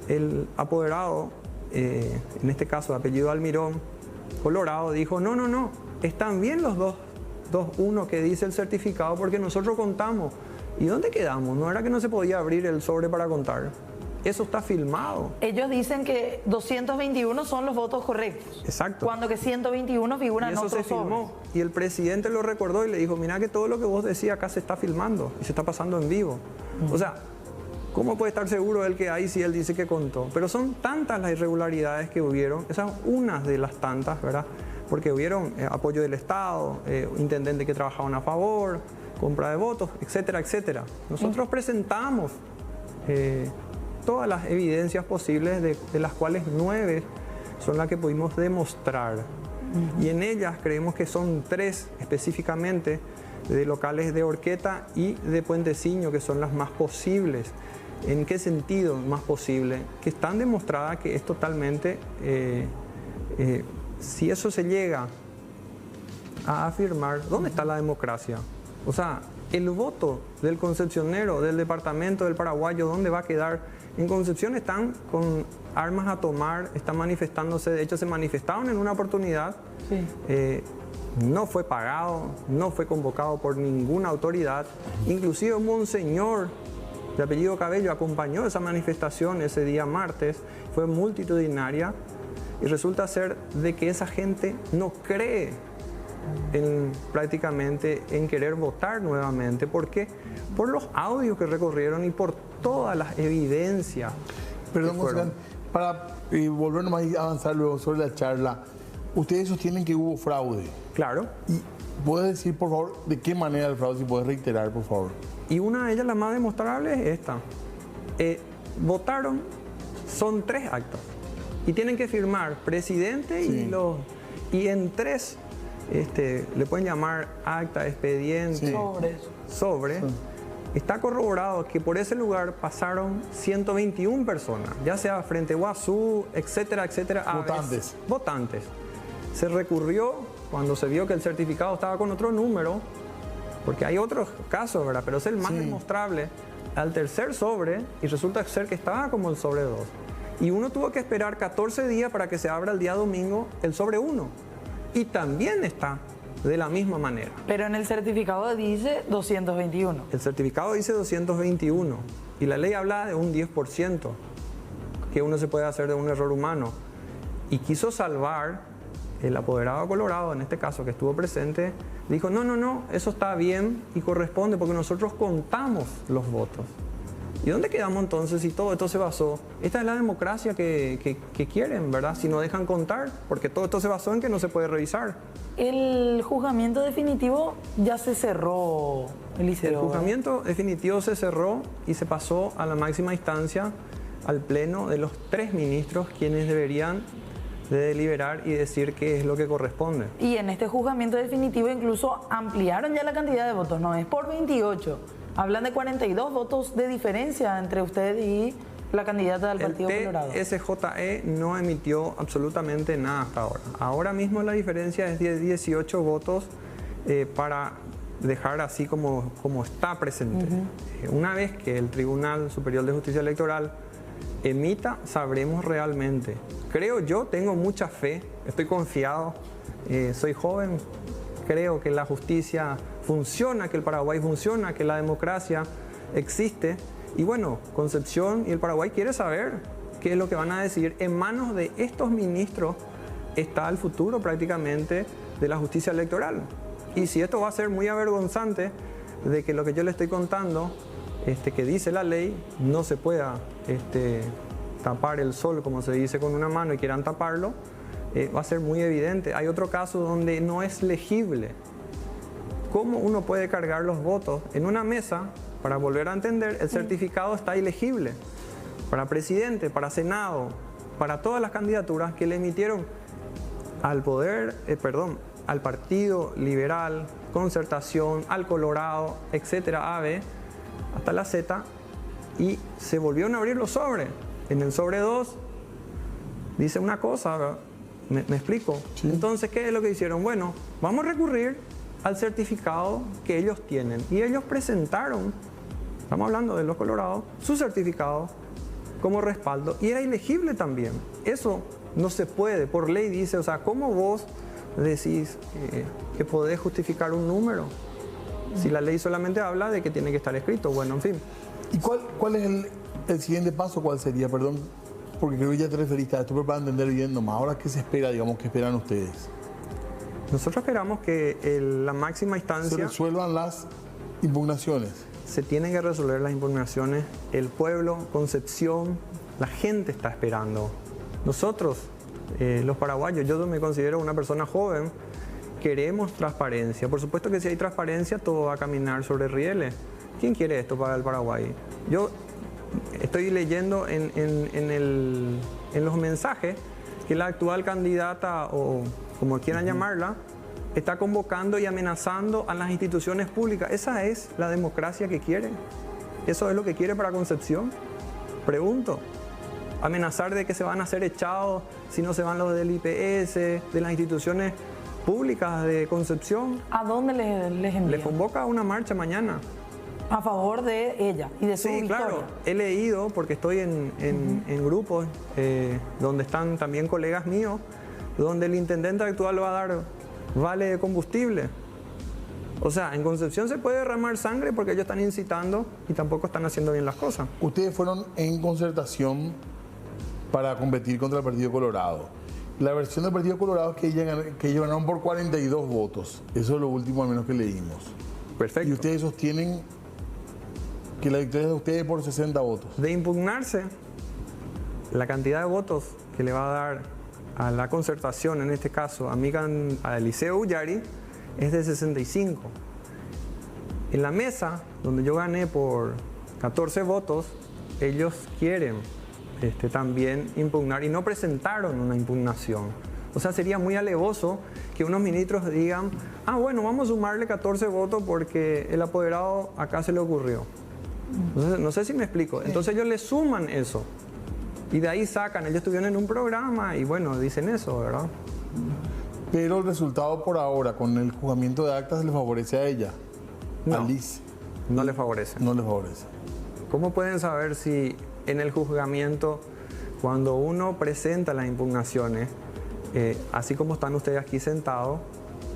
El apoderado en este caso de apellido Almirón, Colorado, dijo, no, están bien los 2-1 que dice el certificado porque nosotros contamos. ¿Y dónde quedamos? No era que no se podía abrir el sobre para contar. Eso está filmado. Ellos dicen que 221 son los votos correctos. Exacto. Cuando que 121 figuran y eso otros se filmó. sobres. Y el presidente lo recordó y le dijo, mira que todo lo que vos decías acá se está filmando y se está pasando en vivo. O sea, ¿cómo puede estar seguro él que hay si él dice que contó? Pero son tantas las irregularidades que hubieron, esas unas de las tantas, ¿verdad? Porque hubieron apoyo del Estado, intendentes que trabajaban a favor, compra de votos, etcétera, etcétera. Nosotros presentamos todas las evidencias posibles, de las cuales 9 son las que pudimos demostrar. Y en ellas creemos que son 3 específicamente de locales de Horqueta y de Puenteciño, que son las más posibles. ¿En qué sentido más posible? Que están demostradas que es totalmente, si eso se llega a afirmar, ¿dónde está la democracia? O sea, el voto del concepcionero, del departamento del paraguayo, ¿dónde va a quedar? En Concepción están con armas a tomar, están manifestándose, de hecho se manifestaron en una oportunidad, no fue pagado, no fue convocado por ninguna autoridad, inclusive un monseñor de apellido Cabello acompañó esa manifestación ese día martes, fue multitudinaria y resulta ser de que esa gente no cree prácticamente en querer votar nuevamente. ¿Por qué? Por los audios que recorrieron y por todas las evidencias. Perdón, Gonzalo, para volver nomás a avanzar luego sobre la charla, ustedes sostienen que hubo fraude. Claro. ¿Y puedes decir, por favor, de qué manera el fraude, si puedes reiterar, por favor? Y una de ellas, la más demostrable, es esta. Votaron, son 3 actas. Y tienen que firmar presidente y en 3 le pueden llamar acta, expediente, sobre. Está corroborado que por ese lugar pasaron 121 personas, ya sea frente a Guazú, etcétera, etcétera. Votantes. Se recurrió cuando se vio que el certificado estaba con otro número, porque hay otros casos, ¿verdad? Pero es el más demostrable, al tercer sobre, y resulta ser que estaba como el sobre 2. Y uno tuvo que esperar 14 días para que se abra el día domingo el sobre 1. Y también está de la misma manera. Pero en el certificado dice 221. El certificado dice 221 y la ley habla de un 10% que uno se puede hacer de un error humano. Y quiso salvar el apoderado Colorado, en este caso que estuvo presente, dijo no, eso está bien y corresponde porque nosotros contamos los votos. ¿Y dónde quedamos entonces si todo esto se basó? Esta es la democracia que quieren, ¿verdad? Si no dejan contar, porque todo esto se basó en que no se puede revisar. El juzgamiento definitivo ya se cerró, Eliseo. El juzgamiento definitivo se cerró y se pasó a la máxima instancia, al pleno de los 3 ministros, quienes deberían de deliberar y decir qué es lo que corresponde. Y en este juzgamiento definitivo incluso ampliaron ya la cantidad de votos, no es por 28. Hablan de 42 votos de diferencia entre usted y la candidata del Partido Colorado. El TSJE no emitió absolutamente nada hasta ahora. Ahora mismo la diferencia es de 18 votos para dejar así como está presente. Una vez que el Tribunal Superior de Justicia Electoral emita, sabremos realmente. Creo yo, tengo mucha fe, estoy confiado, soy joven, creo que la justicia funciona, que el Paraguay funciona, que la democracia existe. Y bueno, Concepción y el Paraguay quiere saber qué es lo que van a decir. En manos de estos ministros está el futuro prácticamente de la justicia electoral. Y si esto va a ser muy avergonzante de que lo que yo le estoy contando, que dice la ley, no se pueda tapar el sol, como se dice, con una mano y quieran taparlo, va a ser muy evidente. Hay otro caso donde no es legible. ¿Cómo uno puede cargar los votos en una mesa? Para volver a entender, el certificado está ilegible para presidente, para senado, para todas las candidaturas que le emitieron al al Partido Liberal, Concertación, al Colorado, etcétera, AB, hasta la Z, y se volvieron a abrir los sobres. En el sobre 2 dice una cosa, ¿verdad? ¿Me explico? Sí. Entonces, ¿qué es lo que hicieron? Bueno, vamos a recurrir al certificado que ellos tienen. Y ellos presentaron, estamos hablando de los Colorados, su certificado como respaldo y era ilegible también. Eso no se puede, por ley dice, o sea, ¿cómo vos decís que podés justificar un número? Si la ley solamente habla de que tiene que estar escrito, bueno, en fin. ¿Y cuál es el siguiente paso? ¿Cuál sería? Perdón, porque creo que ya te referiste a esto, pero para entender bien nomás. Ahora, ¿qué se espera, digamos, qué esperan ustedes? Nosotros esperamos que la máxima instancia... Se resuelvan las impugnaciones. Se tienen que resolver las impugnaciones. El pueblo, Concepción, la gente está esperando. Nosotros, los paraguayos, yo me considero una persona joven, queremos transparencia. Por supuesto que si hay transparencia, todo va a caminar sobre rieles. ¿Quién quiere esto para el Paraguay? Yo estoy leyendo en los mensajes que la actual candidata, o como quieran llamarla, está convocando y amenazando a las instituciones públicas. ¿Esa es la democracia que quiere? ¿Eso es lo que quiere para Concepción? Pregunto. Amenazar de que se van a ser echados si no se van los del IPS, de las instituciones públicas de Concepción. ¿A dónde les envía? Les convoca a una marcha mañana. A favor de ella y de su victoria. Claro. He leído, porque estoy en grupos donde están también colegas míos, donde el intendente actual va a dar vale de combustible. O sea, en Concepción se puede derramar sangre porque ellos están incitando y tampoco están haciendo bien las cosas. Ustedes fueron en concertación para competir contra el Partido Colorado. La versión del Partido Colorado es que ellos ganaron por 42 votos. Eso es lo último al menos que leímos. Perfecto. Y ustedes sostienen que la victoria es de ustedes por 60 votos. De impugnarse, la cantidad de votos que le va a dar a la concertación, en este caso a Eliseo Ullari, es de 65. En la mesa, donde yo gané por 14 votos, ellos quieren también impugnar y no presentaron una impugnación. O sea, sería muy alevoso que unos ministros digan, bueno, vamos a sumarle 14 votos porque el apoderado acá se le ocurrió. Entonces, no sé si me explico. Entonces ellos le suman eso. Y de ahí sacan, ellos estuvieron en un programa y bueno, dicen eso, ¿verdad? Pero el resultado por ahora, con el juzgamiento de actas, le favorece a ella, a Liz. No le favorece. No le favorece. ¿Cómo pueden saber si en el juzgamiento, cuando uno presenta las impugnaciones, así como están ustedes aquí sentados,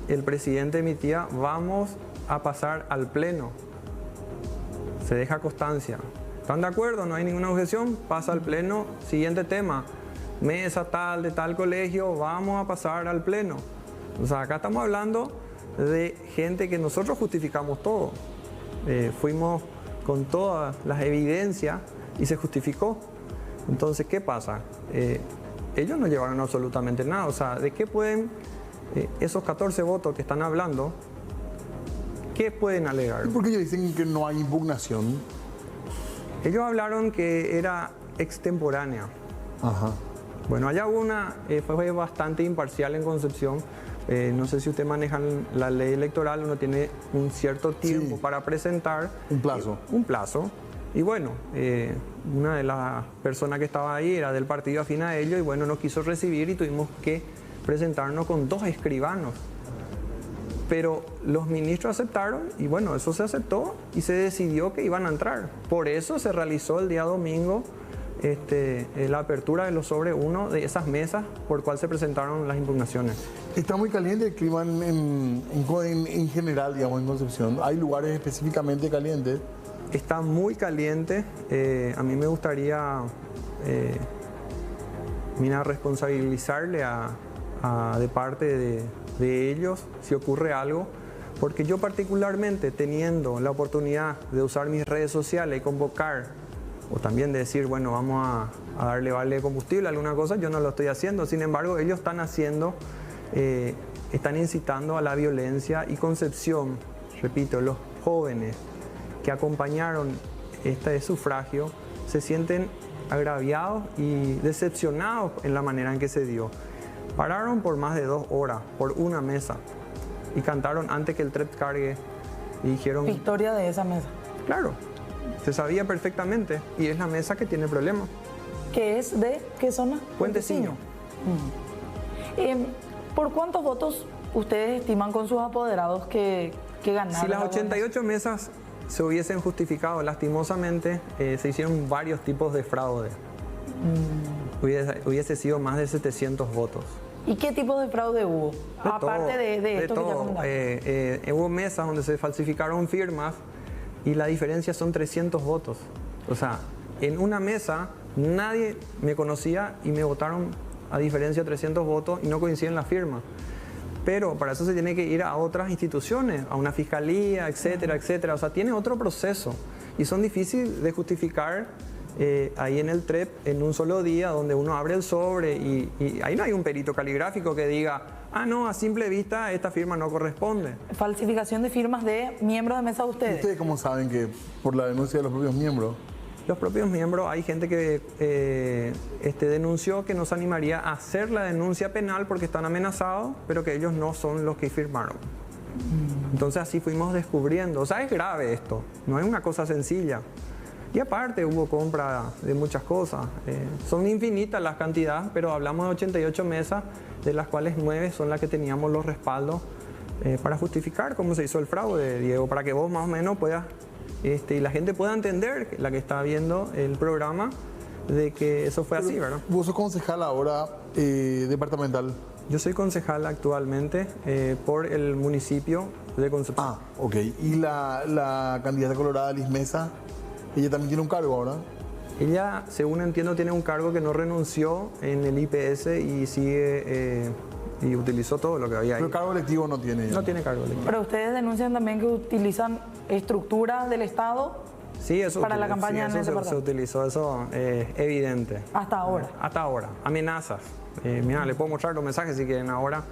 el presidente emitía, vamos a pasar al pleno? Se deja constancia. ¿Están de acuerdo? No hay ninguna objeción. Pasa al pleno. Siguiente tema. Mesa tal de tal colegio. Vamos a pasar al pleno. O sea, acá estamos hablando de gente que nosotros justificamos todo. Fuimos con todas las evidencias y se justificó. Entonces, ¿qué pasa? Ellos no llevaron absolutamente nada. O sea, ¿de qué pueden esos 14 votos que están hablando, qué pueden alegar? ¿Y por qué ellos dicen que no hay impugnación? Ellos hablaron que era extemporánea. Ajá. Bueno, allá hubo fue bastante imparcial en Concepción. No sé si usted maneja la ley electoral, uno tiene un cierto tiempo para presentar. Un plazo. Un plazo. Y bueno, una de las personas que estaba ahí era del partido afín a ellos y bueno, nos quiso recibir y tuvimos que presentarnos con 2 escribanos. Pero los ministros aceptaron y bueno, eso se aceptó y se decidió que iban a entrar. Por eso se realizó el día domingo la apertura de los sobre 1 de esas mesas por cual se presentaron las impugnaciones. Está muy caliente el clima en general, digamos, en Concepción. ¿Hay lugares específicamente calientes? Está muy caliente. A mí me gustaría responsabilizarle de parte de ellos si ocurre algo, porque yo particularmente teniendo la oportunidad de usar mis redes sociales y convocar o también de decir, bueno, vamos a darle vale de combustible, alguna cosa, yo no lo estoy haciendo. Sin embargo, ellos están haciendo, están incitando a la violencia y Concepción, repito, los jóvenes que acompañaron este sufragio se sienten agraviados y decepcionados en la manera en que se dio. Pararon por más de 2 horas, por una mesa, y cantaron antes que el tren cargue y dijeron... Victoria de esa mesa. Claro, se sabía perfectamente y es la mesa que tiene problemas. ¿Qué es de qué zona? Puenteciño. ¿Por cuántos votos ustedes estiman con sus apoderados que ganaron? Si las 88 mesas se hubiesen justificado, lastimosamente se hicieron varios tipos de fraude. hubiese sido más de 700 votos. ¿Y qué tipo de fraude hubo? Aparte de esto que ya comentamos. Hubo mesas donde se falsificaron firmas y la diferencia son 300 votos. O sea, en una mesa nadie me conocía y me votaron a diferencia de 300 votos y no coinciden las firmas. Pero para eso se tiene que ir a otras instituciones, a una fiscalía, etcétera, etcétera. O sea, tiene otro proceso y son difíciles de justificar ahí en el TREP en un solo día donde uno abre el sobre y ahí no hay un perito caligráfico que diga, ah, no, a simple vista esta firma no corresponde. Falsificación de firmas de miembros de mesa de ustedes. ¿Ustedes cómo saben que por la denuncia de los propios miembros? Los propios miembros, hay gente que denunció que no se animaría a hacer la denuncia penal porque están amenazados, pero que ellos no son los que firmaron. Entonces así fuimos descubriendo. O sea, es grave esto, no es una cosa sencilla. Y aparte hubo compra de muchas cosas. Son infinitas las cantidades, pero hablamos de 88 mesas, de las cuales 9 son las que teníamos los respaldos para justificar cómo se hizo el fraude, Diego, para que vos más o menos puedas, y la gente pueda entender, la que está viendo el programa, de que eso fue así, ¿verdad? Vos sos concejal ahora departamental. Yo soy concejal actualmente por el municipio de Concepción. Ah, ok. ¿Y la candidata colorada Liz Mesa? Ella también tiene un cargo ahora. Ella, según entiendo, tiene un cargo que no renunció en el IPS y sigue y utilizó todo lo que había ahí. Pero cargo electivo no tiene ella. No tiene cargo electivo. Pero ustedes denuncian también que utilizan estructuras del Estado sí, eso para la campaña en el departamento. Se utilizó, eso es evidente. Hasta ahora. Hasta ahora. Amenazas. Mira, le puedo mostrar los mensajes si quieren ahora.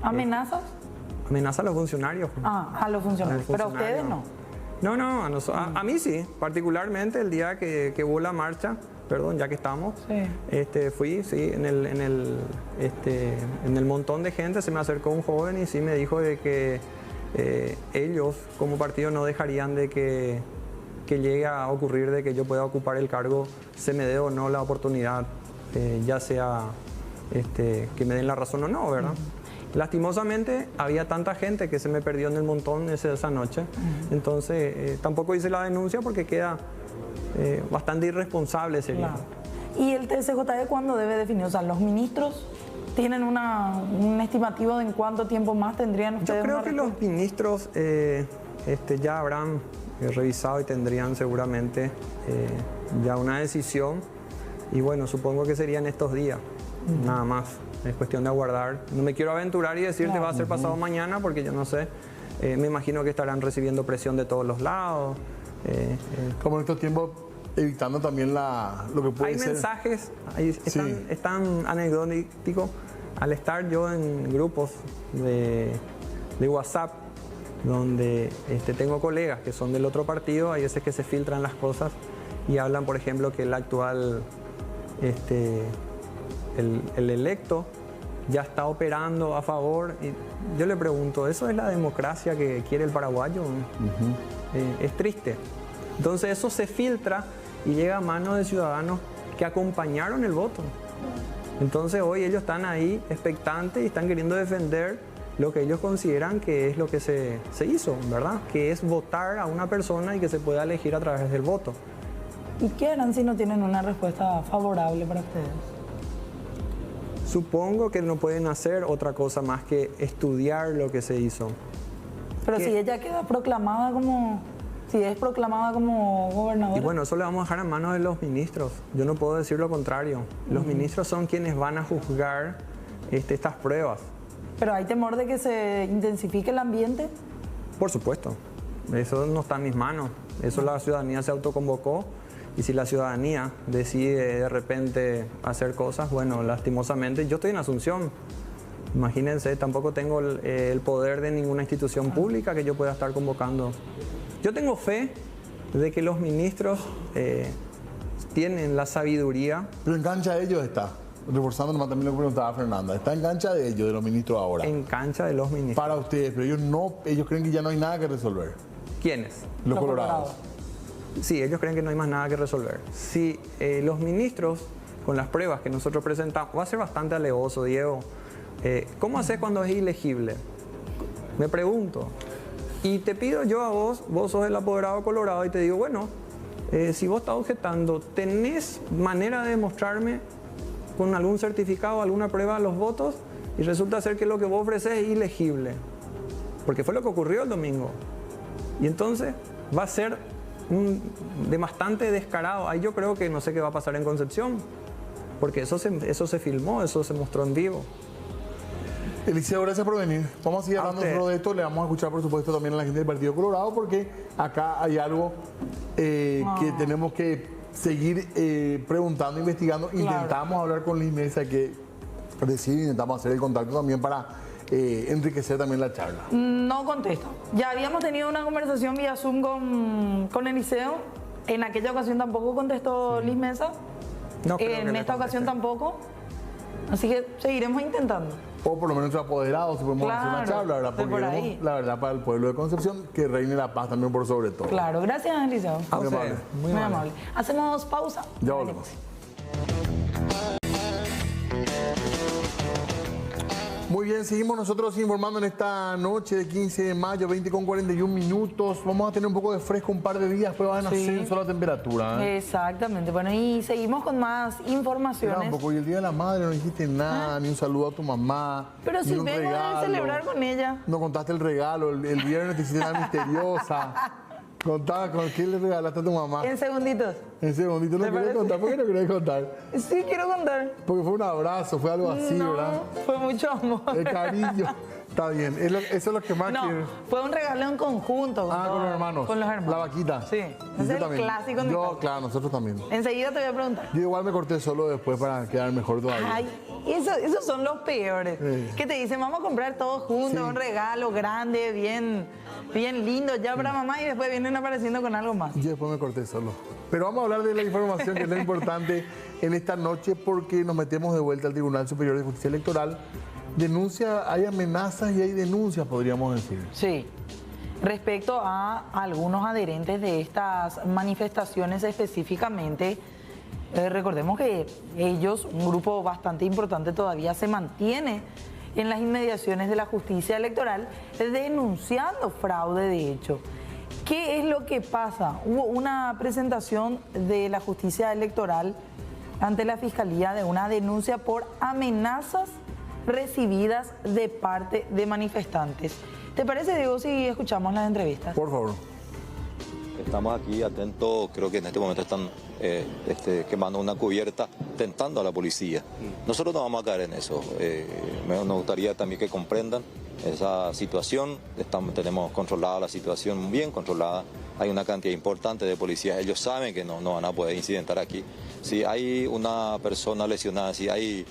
¿Amenazas? Amenaza a los funcionarios. A los funcionarios. Pero a ustedes no. No, a mí sí, particularmente el día que hubo la marcha, perdón, ya que estamos, sí. Fui, sí, en el montón de gente se me acercó un joven y sí me dijo de que ellos como partido no dejarían de que llegue a ocurrir de que yo pueda ocupar el cargo, se me dé o no la oportunidad, ya sea que me den la razón o no, ¿verdad? Lastimosamente había tanta gente que se me perdió en el montón esa noche, entonces tampoco hice la denuncia porque queda bastante irresponsable sería. Claro. ¿Y el TSJE cuándo debe definir? O sea, los ministros tienen un estimativo de en cuánto tiempo más tendrían ustedes. Yo creo que los ministros ya habrán revisado y tendrían seguramente ya una decisión y bueno, supongo que serían estos días, nada más. Es cuestión de aguardar. No me quiero aventurar y decirte claro. Va a ser pasado mañana porque yo no sé. Me imagino que estarán recibiendo presión de todos los lados. Como en estos tiempos, evitando también lo que puede ser. Hay mensajes, están anecdóticos. Al estar yo en grupos de WhatsApp, donde tengo colegas que son del otro partido, hay veces que se filtran las cosas y hablan, por ejemplo, que el actual el electo ya está operando a favor. Y yo le pregunto, ¿eso es la democracia que quiere el paraguayo? Es triste. Entonces eso se filtra y llega a manos de ciudadanos que acompañaron el voto. Entonces hoy ellos están ahí expectantes y están queriendo defender lo que ellos consideran que es lo que se hizo, ¿verdad? Que es votar a una persona y que se pueda elegir a través del voto. ¿Y qué harán si no tienen una respuesta favorable para ustedes? Supongo que no pueden hacer otra cosa más que estudiar lo que se hizo. Pero si ella queda proclamada como... Si es proclamada como gobernadora. Y bueno, eso le vamos a dejar en manos de los ministros. Yo no puedo decir lo contrario. Los ministros son quienes van a juzgar estas pruebas. ¿Pero hay temor de que se intensifique el ambiente? Por supuesto. Eso no está en mis manos. Eso la ciudadanía se autoconvocó. Y si la ciudadanía decide de repente hacer cosas, bueno, lastimosamente, yo estoy en Asunción. Imagínense, tampoco tengo el poder de ninguna institución pública que yo pueda estar convocando. Yo tengo fe de que los ministros tienen la sabiduría. Pero en cancha de ellos está, reforzando nomás también lo que preguntaba Fernanda, está en cancha de ellos, de los ministros ahora. En cancha de los ministros. Para ustedes, pero ellos creen que ya no hay nada que resolver. ¿Quiénes? Los colorados. Sí, ellos creen que no hay más nada que resolver. Si los ministros, con las pruebas que nosotros presentamos, va a ser bastante alevoso, Diego. ¿Cómo haces cuando es ilegible? Me pregunto. Y te pido yo a vos sos el apoderado colorado y te digo, bueno, Si vos estás objetando, ¿tenés manera de demostrarme con algún certificado, alguna prueba los votos? Y resulta ser que lo que vos ofreces es ilegible. Porque fue lo que ocurrió el domingo. Y entonces va a ser de bastante descarado. Ahí yo creo que no sé qué va a pasar en Concepción. Porque eso se filmó, eso se mostró en vivo. Eliseo, gracias por venir. Vamos a seguir hablando de esto. Le vamos a escuchar, por supuesto, también a la gente del Partido Colorado, porque acá hay algo que tenemos que seguir preguntando, investigando. Claro. Intentamos hablar con Liz Mesa, que decir, intentamos hacer el contacto también para enriquecer también la charla. No contesta. Ya habíamos tenido una conversación vía Zoom con Eliseo. En aquella ocasión tampoco contestó Liz Mesa. No, en esta ocasión tampoco. Así que seguiremos intentando. O por lo menos apoderados, si podemos hacer una charla, ¿verdad? Porque queremos, la verdad, para el pueblo de Concepción, que reine la paz también por sobre todo. Claro, gracias, Eliseo. Muy amable. Muy amable. Hacemos pausa. Ya volvemos. Muy bien, seguimos nosotros informando en esta noche de 15 de mayo, 20:41. Vamos a tener un poco de fresco un par de días, después va en ascenso la temperatura. Exactamente. Bueno, y seguimos con más informaciones. Tampoco, y el Día de la Madre no dijiste nada, ni un saludo a tu mamá. Pero si vengo a celebrar con ella. No contaste el regalo, el viernes te hiciste una misteriosa. Contá, ¿con qué le regalaste a tu mamá? En segunditos. En segunditos, ¿no querés contar? ¿Por qué no querés contar? Sí, quiero contar. Porque fue un abrazo, fue algo así, ¿verdad? Fue mucho amor. El cariño. Está bien, eso es lo que más quiero. Fue un regalo en conjunto. Con los hermanos. Con los hermanos. La vaquita. Sí. Es el clásico. Claro, nosotros también. Enseguida te voy a preguntar. Yo igual me corté solo después para quedar mejor todavía. Ay, esos son los peores. Que te dicen, vamos a comprar todos juntos, un regalo grande, bien lindo ya para mamá, y después vienen apareciendo con algo más. Yo después me corté solo. Pero vamos a hablar de la información que es lo importante en esta noche, porque nos metemos de vuelta al Tribunal Superior de Justicia Electoral. Hay amenazas y hay denuncias, podríamos decir. Sí. Respecto a algunos adherentes de estas manifestaciones específicamente, recordemos que ellos, un grupo bastante importante, todavía se mantiene en las inmediaciones de la justicia electoral denunciando fraude de hecho. ¿Qué es lo que pasa? Hubo una presentación de la justicia electoral ante la Fiscalía de una denuncia por amenazas recibidas de parte de manifestantes. ¿Te parece, Diego, si escuchamos las entrevistas? Por favor. Estamos aquí atentos, creo que en este momento están quemando una cubierta, tentando a la policía. Nosotros no vamos a caer en eso. Nos gustaría también que comprendan esa situación. Tenemos controlada la situación, bien controlada. Hay una cantidad importante de policías. Ellos saben que no van a poder incidentar aquí. Si hay una persona lesionada, si hay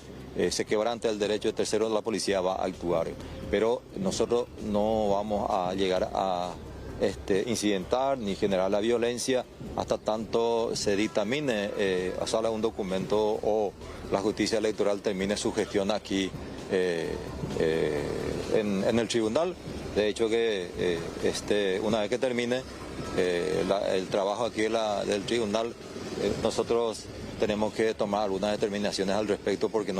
se quebranta el derecho de terceros, la policía va a actuar. Pero nosotros no vamos a llegar a incidentar ni generar la violencia hasta tanto se dictamine, salga un documento o la justicia electoral termine su gestión aquí en el tribunal. De hecho que una vez que termine el trabajo aquí del tribunal, nosotros tenemos que tomar algunas determinaciones al respecto porque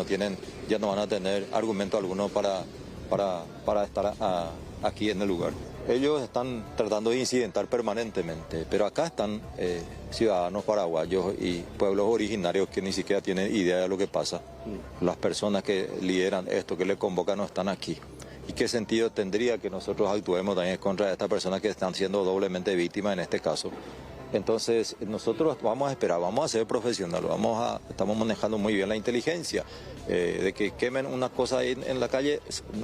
ya no van a tener argumento alguno para estar aquí en el lugar. Ellos están tratando de incidentar permanentemente, pero acá están ciudadanos paraguayos y pueblos originarios que ni siquiera tienen idea de lo que pasa. Las personas que lideran esto, que le convocan, no están aquí. ¿Y qué sentido tendría que nosotros actuemos también contra estas personas que están siendo doblemente víctimas en este caso? Entonces nosotros vamos a esperar, vamos a ser profesionales, estamos manejando muy bien la inteligencia. De que quemen una cosa ahí en la calle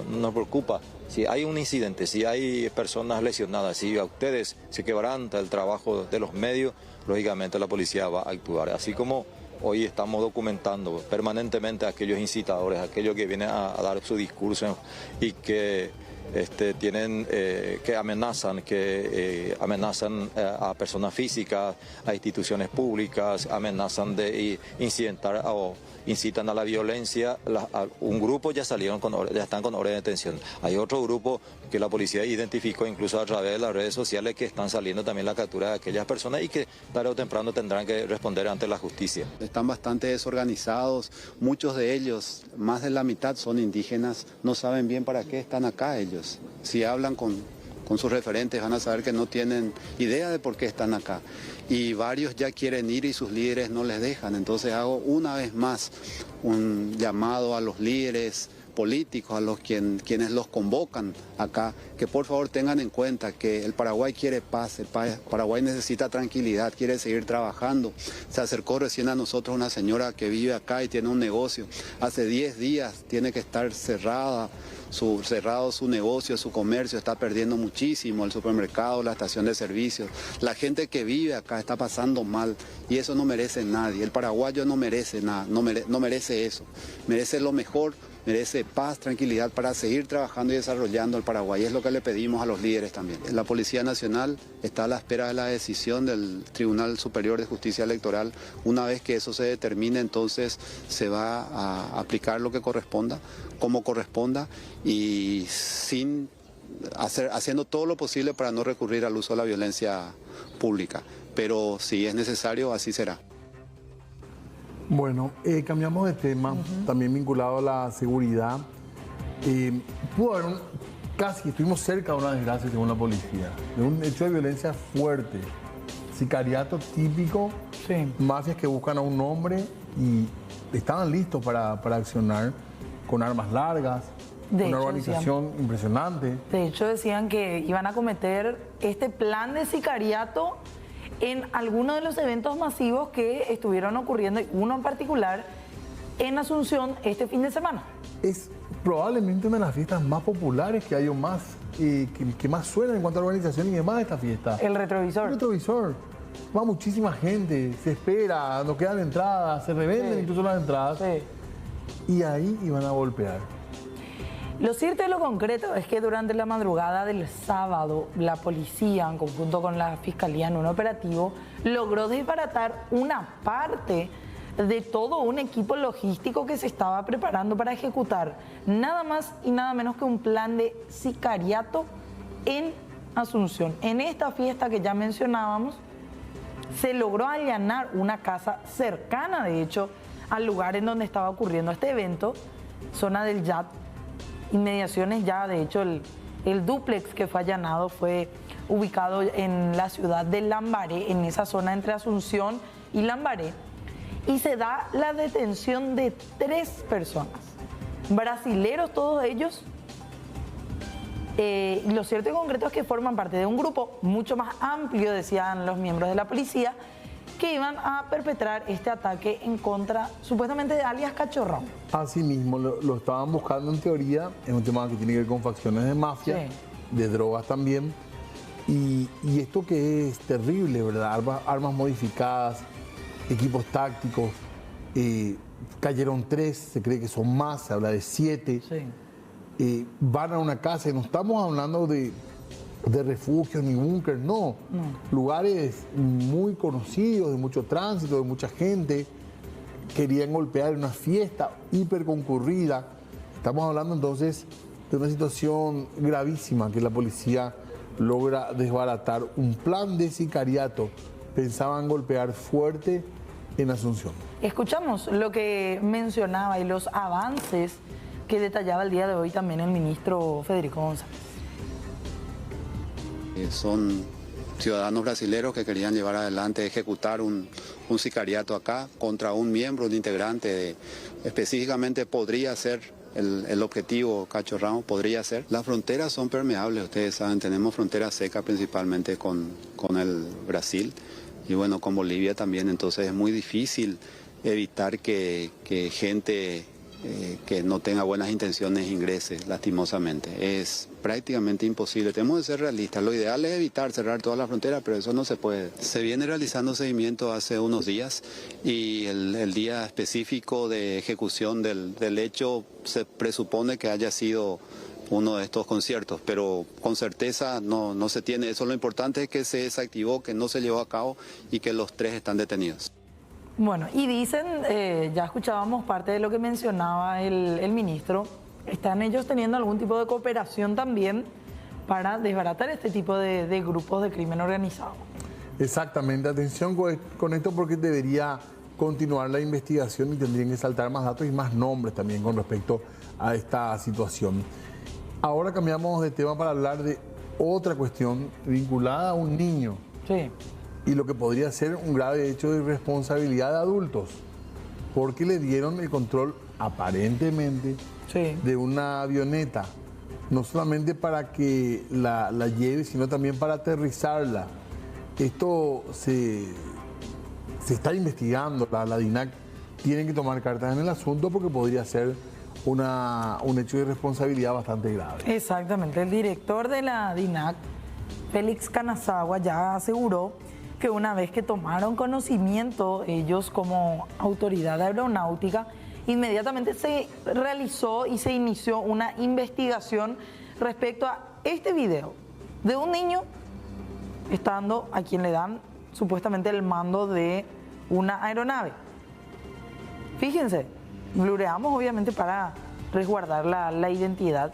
no nos preocupa. Si hay un incidente, si hay personas lesionadas, si a ustedes se quebranta el trabajo de los medios, lógicamente la policía va a actuar. Así como hoy estamos documentando permanentemente a aquellos incitadores, a aquellos que vienen a dar su discurso y que que amenazan a personas físicas, a instituciones públicas, amenazan de incidentar o incitan a la violencia. Un grupo ya están con orden de detención. Hay otro grupo que la policía identificó incluso a través de las redes sociales que están saliendo también la captura de aquellas personas y que tarde o temprano tendrán que responder ante la justicia. Están bastante desorganizados, muchos de ellos, más de la mitad son indígenas, no saben bien para qué están acá ellos. Si hablan con con sus referentes, van a saber que no tienen idea de por qué están acá. Y varios ya quieren ir y sus líderes no les dejan. Entonces hago una vez más un llamado a los líderes políticos, a los quienes los convocan acá, que por favor tengan en cuenta que el Paraguay quiere paz, el Paraguay necesita tranquilidad, quiere seguir trabajando. Se acercó recién a nosotros una señora que vive acá y tiene un negocio. Hace 10 días tiene que estar cerrado su negocio, su comercio, está perdiendo muchísimo, el supermercado, la estación de servicios. La gente que vive acá está pasando mal y eso no merece nadie. El paraguayo no merece nada, no merece eso. Merece lo mejor, merece paz, tranquilidad para seguir trabajando y desarrollando el Paraguay. Es lo que le pedimos a los líderes también. La Policía Nacional está a la espera de la decisión del Tribunal Superior de Justicia Electoral. Una vez que eso se determine, entonces se va a aplicar lo que corresponda, como corresponda y haciendo todo lo posible para no recurrir al uso de la violencia pública. Pero si es necesario, así será. Bueno, cambiamos de tema, también vinculado a la seguridad. Pudo haber casi, estuvimos cerca de una desgracia según la policía, de un hecho de violencia fuerte, sicariato típico, mafias que buscan a un hombre y estaban listos para accionar con armas largas, una organización impresionante. De hecho decían que iban a cometer este plan de sicariato en algunos de los eventos masivos que estuvieron ocurriendo, y uno en particular en Asunción este fin de semana. Es probablemente una de las fiestas más populares que hay o más, que más suena en cuanto a organización y demás de esta fiesta. El retrovisor. El retrovisor. Va muchísima gente, se espera, no quedan entradas, se revenden incluso las entradas. Y ahí iban a golpear. Lo cierto y lo concreto es que durante la madrugada del sábado, la policía, en conjunto con la fiscalía en un operativo, logró desbaratar una parte de todo un equipo logístico que se estaba preparando para ejecutar nada más y nada menos que un plan de sicariato en Asunción. En esta fiesta que ya mencionábamos, se logró allanar una casa cercana, de hecho, al lugar en donde estaba ocurriendo este evento, zona del Yat, inmediaciones ya, de hecho, el dúplex que fue allanado fue ubicado en la ciudad de Lambaré, en esa zona entre Asunción y Lambaré, y se da la detención de 3 personas, brasileros todos ellos. Lo cierto y concreto es que forman parte de un grupo mucho más amplio, decían los miembros de la policía, que iban a perpetrar este ataque en contra, supuestamente, de alias Cachorrón. Así mismo, lo estaban buscando en teoría, es un tema que tiene que ver con facciones de mafia, de drogas también, y esto que es terrible, ¿verdad? Armas modificadas, equipos tácticos, cayeron 3, se cree que son más, se habla de 7, van a una casa, y no estamos hablando de refugios ni búnker, no. Lugares muy conocidos, de mucho tránsito, de mucha gente, querían golpear una fiesta hiper concurrida. Estamos hablando entonces de una situación gravísima que la policía logra desbaratar, un plan de sicariato. Pensaban golpear fuerte en Asunción. Escuchamos lo que mencionaba y los avances que detallaba el día de hoy también el ministro Federico González. Son ciudadanos brasileños que querían llevar adelante, ejecutar un sicariato acá contra un miembro, un integrante, específicamente podría ser el objetivo Cachorrón, podría ser. Las fronteras son permeables, ustedes saben, tenemos frontera seca principalmente con el Brasil y bueno, con Bolivia también, entonces es muy difícil evitar que gente que no tenga buenas intenciones ingrese, lastimosamente. Es prácticamente imposible. Tenemos que ser realistas. Lo ideal es evitar cerrar todas las fronteras, pero eso no se puede. Se viene realizando seguimiento hace unos días y el día específico de ejecución del hecho se presupone que haya sido uno de estos conciertos, pero con certeza no se tiene. Eso, lo importante es que se desactivó, que no se llevó a cabo y que los 3 están detenidos. Bueno, y dicen, ya escuchábamos parte de lo que mencionaba el ministro, ¿están ellos teniendo algún tipo de cooperación también para desbaratar este tipo de grupos de crimen organizado? Exactamente, atención con esto porque debería continuar la investigación y tendrían que saltar más datos y más nombres también con respecto a esta situación. Ahora cambiamos de tema para hablar de otra cuestión vinculada a un niño. Sí. Y lo que podría ser un grave hecho de irresponsabilidad de adultos, porque le dieron el control aparentemente de una avioneta, no solamente para que la lleve, sino también para aterrizarla. Esto se está investigando, la DINAC tiene que tomar cartas en el asunto porque podría ser un hecho de irresponsabilidad bastante grave. Exactamente, el director de la DINAC, Félix Canazagua, ya aseguró que una vez que tomaron conocimiento ellos como autoridad aeronáutica, inmediatamente se realizó y se inició una investigación respecto a este video de un niño estando a quien le dan supuestamente el mando de una aeronave. Fíjense, blureamos obviamente para resguardar la identidad.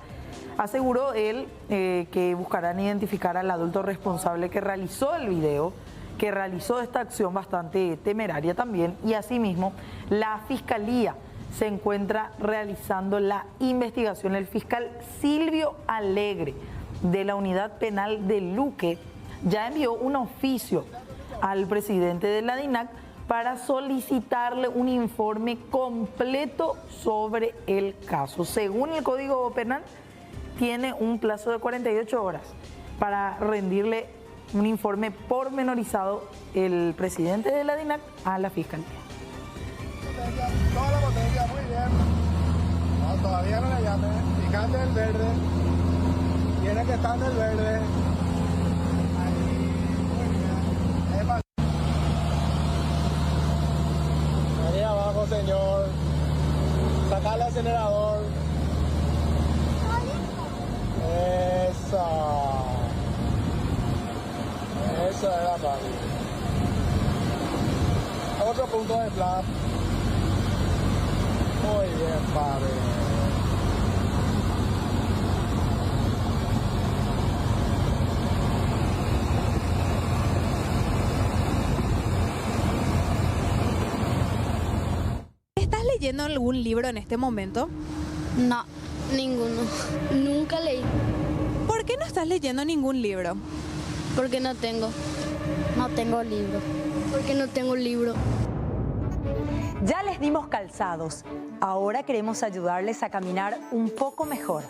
Aseguró él que buscarán identificar al adulto responsable que realizó el video, que realizó esta acción bastante temeraria también, y asimismo la Fiscalía se encuentra realizando la investigación. El fiscal Silvio Alegre de la Unidad Penal de Luque ya envió un oficio al presidente de la DINAC para solicitarle un informe completo sobre el caso. Según el Código Penal, tiene un plazo de 48 horas para rendirle un informe pormenorizado el presidente de la DINAC a la Fiscalía. Toda la botella, muy bien. No, todavía no le llamen. Fíjate el verde. Tiene que estar en el verde. Ahí, muy bien. Epa. Ahí abajo, señor. Saca el acelerador. Eso era fácil. Otro punto de flap. Muy bien, padre. ¿Estás leyendo algún libro en este momento? No, ninguno. Nunca leí. ¿Por qué no estás leyendo ningún libro? Porque no tengo. No tengo libro. Porque no tengo libro. Ya les dimos calzados. Ahora queremos ayudarles a caminar un poco mejor.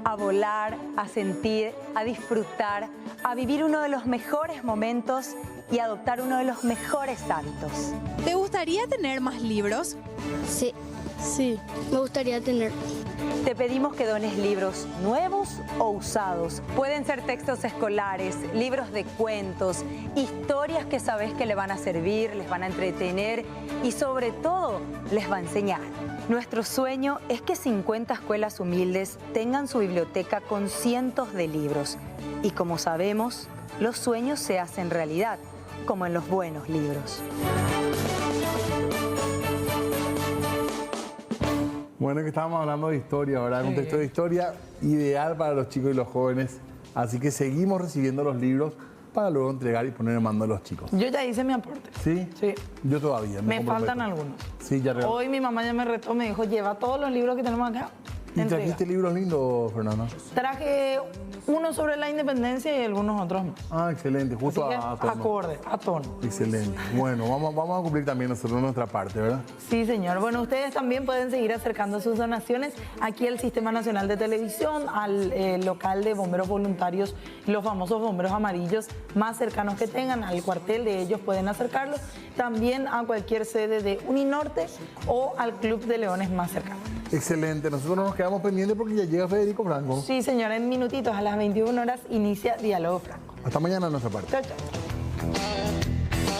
A volar, a sentir, a disfrutar, a vivir uno de los mejores momentos y adoptar uno de los mejores hábitos. ¿Te gustaría tener más libros? Sí, me gustaría tener. Te pedimos que dones libros nuevos o usados. Pueden ser textos escolares, libros de cuentos, historias que sabes que le van a servir, les van a entretener y sobre todo les va a enseñar. Nuestro sueño es que 50 escuelas humildes tengan su biblioteca con cientos de libros. Y como sabemos, los sueños se hacen realidad, como en los buenos libros. Bueno, que estábamos hablando de historia, ¿verdad? Un texto de historia ideal para los chicos y los jóvenes. Así que seguimos recibiendo los libros para luego entregar y poner en mando a los chicos. Yo ya hice mi aporte. ¿Sí? Sí. Yo todavía. Me faltan algunos. Sí, ya regalé. Hoy mi mamá ya me retó, me dijo, lleva todos los libros que tenemos acá. ¿Y trajiste libros lindos, Fernanda? Traje uno sobre la independencia y algunos otros más. Ah, excelente. Justo a tono. Acorde, a tono. Excelente. Bueno, vamos a cumplir también nosotros nuestra parte, ¿verdad? Sí, señor. Bueno, ustedes también pueden seguir acercando sus donaciones aquí al Sistema Nacional de Televisión, al local de bomberos voluntarios, los famosos bomberos amarillos más cercanos que tengan, al cuartel de ellos pueden acercarlos, también a cualquier sede de Uninorte o al Club de Leones más cercano. Excelente. Nosotros nos quedamos pendientes porque ya llega Federico Franco. Sí, señor. En minutitos, a las 21 horas, inicia Diálogo Franco. Hasta mañana en nuestra parte. Chao, chao.